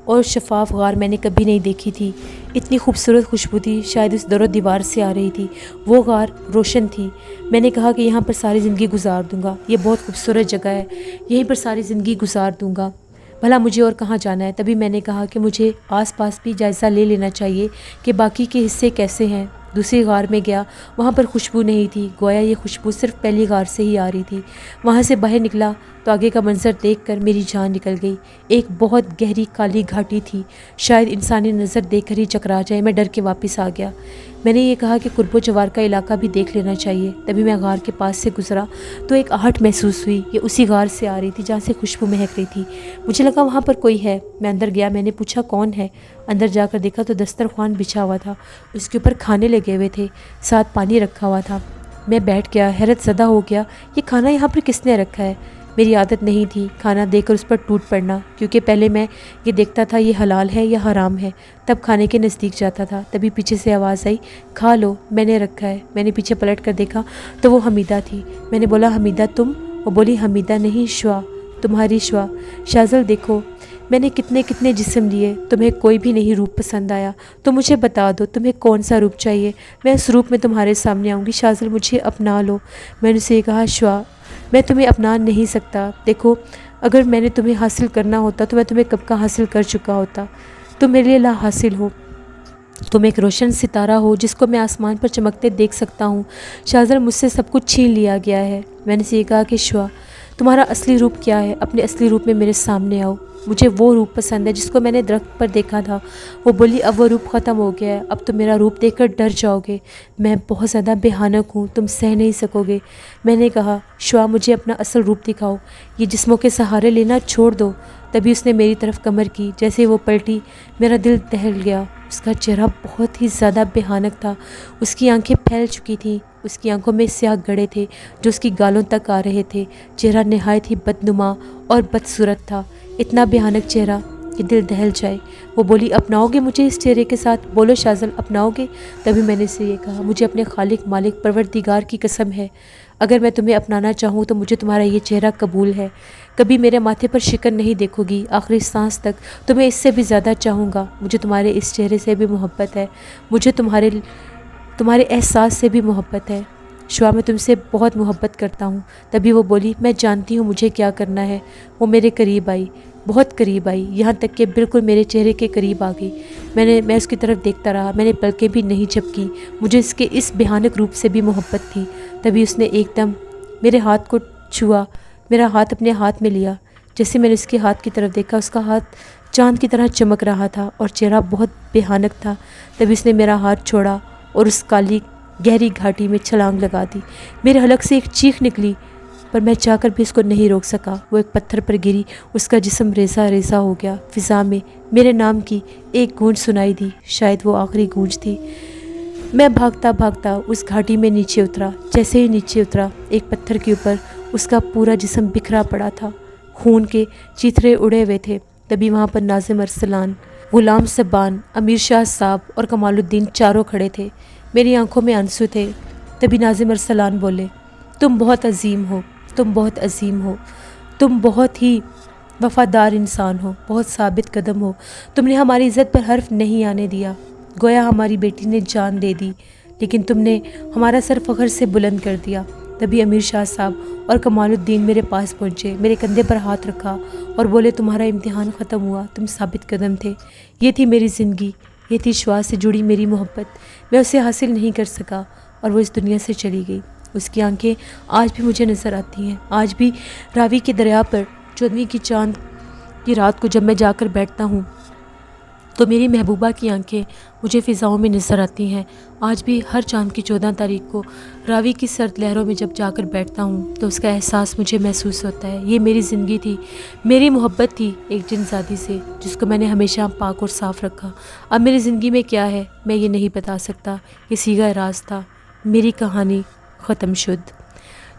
اور شفاف غار میں نے کبھی نہیں دیکھی تھی۔ اتنی خوبصورت خوشبو تھی، شاید اس در و دیوار سے آ رہی تھی۔ وہ غار روشن تھی۔ میں نے کہا کہ یہاں پر ساری زندگی گزار دوں گا، یہ بہت خوبصورت جگہ ہے، یہیں پر ساری زندگی گزار دوں گا۔ بھلا مجھے اور کہاں جانا ہے؟ تبھی میں نے کہا کہ مجھے آس پاس بھی جائزہ لے لینا چاہیے کہ باقی کے حصے کیسے ہیں۔ دوسری غار میں گیا، وہاں پر خوشبو نہیں تھی، گویا یہ خوشبو صرف پہلی غار سے ہی آ رہی تھی۔ وہاں سے باہر نکلا تو آگے کا منظر دیکھ کر میری جان نکل گئی۔ ایک بہت گہری کالی گھاٹی تھی، شاید انسانی نظر دیکھ کر ہی چکرا جائے۔ میں ڈر کے واپس آ گیا۔ میں نے یہ کہا کہ قرب و جوار کا علاقہ بھی دیکھ لینا چاہیے۔ تبھی میں غار کے پاس سے گزرا تو ایک آہٹ محسوس ہوئی، یہ اسی غار سے آ رہی تھی جہاں سے خوشبو مہک رہی تھی۔ مجھے لگا وہاں پر کوئی ہے۔ میں اندر گیا، میں نے پوچھا کون ہے؟ اندر جا کر دیکھا تو دسترخوان بچھا ہوا تھا، اس کے اوپر کھانے لگے ہوئے تھے، ساتھ پانی رکھا ہوا تھا۔ میں بیٹھ گیا، حیرت زدہ ہو گیا، یہ کھانا یہاں پر کس نے رکھا ہے؟ میری عادت نہیں تھی کھانا دے کر اس پر ٹوٹ پڑنا، کیونکہ پہلے میں یہ دیکھتا تھا یہ حلال ہے یا حرام ہے، تب کھانے کے نزدیک جاتا تھا۔ تبھی پیچھے سے آواز آئی، کھا لو، میں نے رکھا ہے۔ میں نے پیچھے پلٹ کر دیکھا تو وہ حمیدہ تھی۔ میں نے بولا حمیدہ تم؟ وہ بولی حمیدہ نہیں، شوا، تمہاری شوا۔ شاذل دیکھو میں نے کتنے جسم لیے، تمہیں کوئی بھی نہیں روپ پسند آیا تو مجھے بتا دو تمہیں کون سا روپ چاہیے، میں اس روپ میں تمہارے سامنے آؤں گی۔ شاذل مجھے اپنا لو۔ میں نے اسے کہا شوا میں تمہیں اپنا نہیں سکتا، دیکھو اگر میں نے تمہیں حاصل کرنا ہوتا تو میں تمہیں کب کا حاصل کر چکا ہوتا، تم میرے لیے لا حاصل ہو، تم ایک روشن ستارہ ہو جس کو میں آسمان پر چمکتے دیکھ سکتا ہوں۔ شاذل مجھ سے سب کچھ چھین لیا گیا ہے۔ میں نے اسے کہا کہ شوا تمہارا اصلی روپ کیا ہے؟ اپنے اصلی روپ میں میرے سامنے آؤ، مجھے وہ روپ پسند ہے جس کو میں نے درخت پر دیکھا تھا۔ وہ بولی اب وہ روپ ختم ہو گیا ہے، اب تم میرا روپ دیکھ کر ڈر جاؤ گے، میں بہت زیادہ بھیانک ہوں، تم سہ نہیں سکو گے۔ میں نے کہا شوا مجھے اپنا اصل روپ دکھاؤ، یہ جسموں کے سہارے لینا چھوڑ دو۔ تبھی اس نے میری طرف کمر کی، جیسے وہ پلٹی میرا دل دہل گیا۔ اس کا چہرہ بہت ہی زیادہ بھیانک تھا، اس کی آنکھیں پھیل چکی تھیں، اس کی آنکھوں میں سیاہ گڑھے تھے جو اس کی گالوں تک آ رہے تھے۔ چہرہ نہایت ہی بدنما اور بدصورت تھا، اتنا بھیانک چہرہ کہ دل دہل جائے۔ وہ بولی اپناؤ گے مجھے اس چہرے کے ساتھ؟ بولو شاذل اپناؤ گے؟ تبھی میں نے اسے یہ کہا مجھے اپنے خالق مالک پروردگار کی قسم ہے، اگر میں تمہیں اپنانا چاہوں تو مجھے تمہارا یہ چہرہ قبول ہے، کبھی میرے ماتھے پر شکن نہیں دیکھو گی، آخری سانس تک تمہیں اس سے بھی زیادہ چاہوں گا۔ مجھے تمہارے اس چہرے سے بھی محبت ہے، مجھے تمہارے احساس سے بھی محبت ہے شوا، میں تم سے بہت محبت کرتا ہوں۔ تبھی وہ بولی میں جانتی ہوں مجھے کیا کرنا ہے۔ وہ میرے قریب آئی، بہت قریب آئی، یہاں تک کہ بالکل میرے چہرے کے قریب آ گئی۔ میں اس کی طرف دیکھتا رہا، میں نے پلکیں بھی نہیں جھپکیں، مجھے اس کے اس بھیانک روپ سے بھی محبت تھی۔ تبھی اس نے ایک دم میرے ہاتھ کو چھوا، میرا ہاتھ اپنے ہاتھ میں لیا۔ جیسے میں نے اس کے ہاتھ کی طرف دیکھا، اس کا ہاتھ چاند کی طرح چمک رہا تھا اور چہرہ بہت بھیانک تھا۔ تبھی اس نے میرا ہاتھ چھوڑا اور اس کالی گہری گھاٹی میں چھلانگ لگا دی۔ میرے حلق سے ایک چیخ نکلی، پر میں چاہ کر بھی اس کو نہیں روک سکا۔ وہ ایک پتھر پر گری، اس کا جسم ریزہ ریزہ ہو گیا۔ فضا میں میرے نام کی ایک گونج سنائی دی، شاید وہ آخری گونج تھی۔ میں بھاگتا بھاگتا اس گھاٹی میں نیچے اترا۔ جیسے ہی نیچے اترا، ایک پتھر کے اوپر اس کا پورا جسم بکھرا پڑا تھا، خون کے چیتھرے اڑے ہوئے تھے۔ تبھی وہاں پر ناظم ارسلان، غلام سبان، امیر شاہ صاحب اور کمال الدین چاروں کھڑے تھے۔ میری آنکھوں میں آنسو تھے۔ تبھی ناظم ارسلان بولے تم بہت عظیم ہو، تم بہت عظیم ہو، تم بہت ہی وفادار انسان ہو، بہت ثابت قدم ہو، تم نے ہماری عزت پر حرف نہیں آنے دیا، گویا ہماری بیٹی نے جان دے دی، لیکن تم نے ہمارا سر فخر سے بلند کر دیا۔ تبھی امیر شاہ صاحب اور کمال الدین میرے پاس پہنچے، میرے کندھے پر ہاتھ رکھا اور بولے تمہارا امتحان ختم ہوا، تم ثابت قدم تھے، یہ تھی میری زندگی، یہ تھی شوا سے جڑی میری محبت، میں اسے حاصل نہیں کر سکا اور وہ اس دنیا سے چلی گئی۔ اس کی آنکھیں آج بھی مجھے نظر آتی ہیں، آج بھی راوی کے دریا پر 14ویں کی چاند کی رات کو جب میں جا کر بیٹھتا ہوں تو میری محبوبہ کی آنکھیں مجھے فضاؤں میں نظر آتی ہیں۔ آج بھی ہر چاند کی 14 تاریخ کو راوی کی سرد لہروں میں جب جا کر بیٹھتا ہوں تو اس کا احساس مجھے محسوس ہوتا ہے۔ یہ میری زندگی تھی، میری محبت تھی ایک جن زادی سے، جس کو میں نے ہمیشہ پاک اور صاف رکھا۔ اب میری زندگی میں کیا ہے میں یہ نہیں بتا سکتا، یہ سیگا راز تھا، میری کہانی ختم شد۔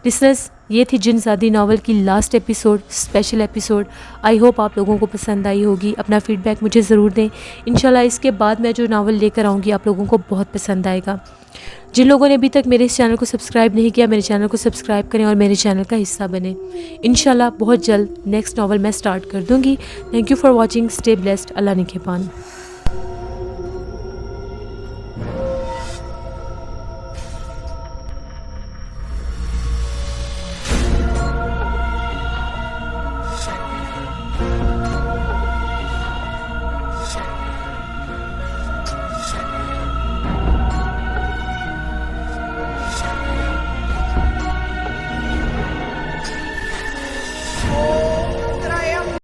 لسنرز، یہ تھی جن زادی ناول کی last episode, special episode. I hope آپ لوگوں کو پسند آئی ہوگی، اپنا فیڈ بیک مجھے ضرور دیں۔ انشاءاللہ اس کے بعد میں جو ناول لے کر آؤں گی آپ لوگوں کو بہت پسند آئے گا۔ جن لوگوں نے ابھی تک میرے اس چینل کو سبسکرائب نہیں کیا، میرے چینل کو سبسکرائب کریں اور میرے چینل کا حصہ بنیں۔ انشاءاللہ بہت جلد نیکسٹ ناول میں سٹارٹ کر دوں گی۔ Thank you for watching, stay blessed, اللہ نگہبان۔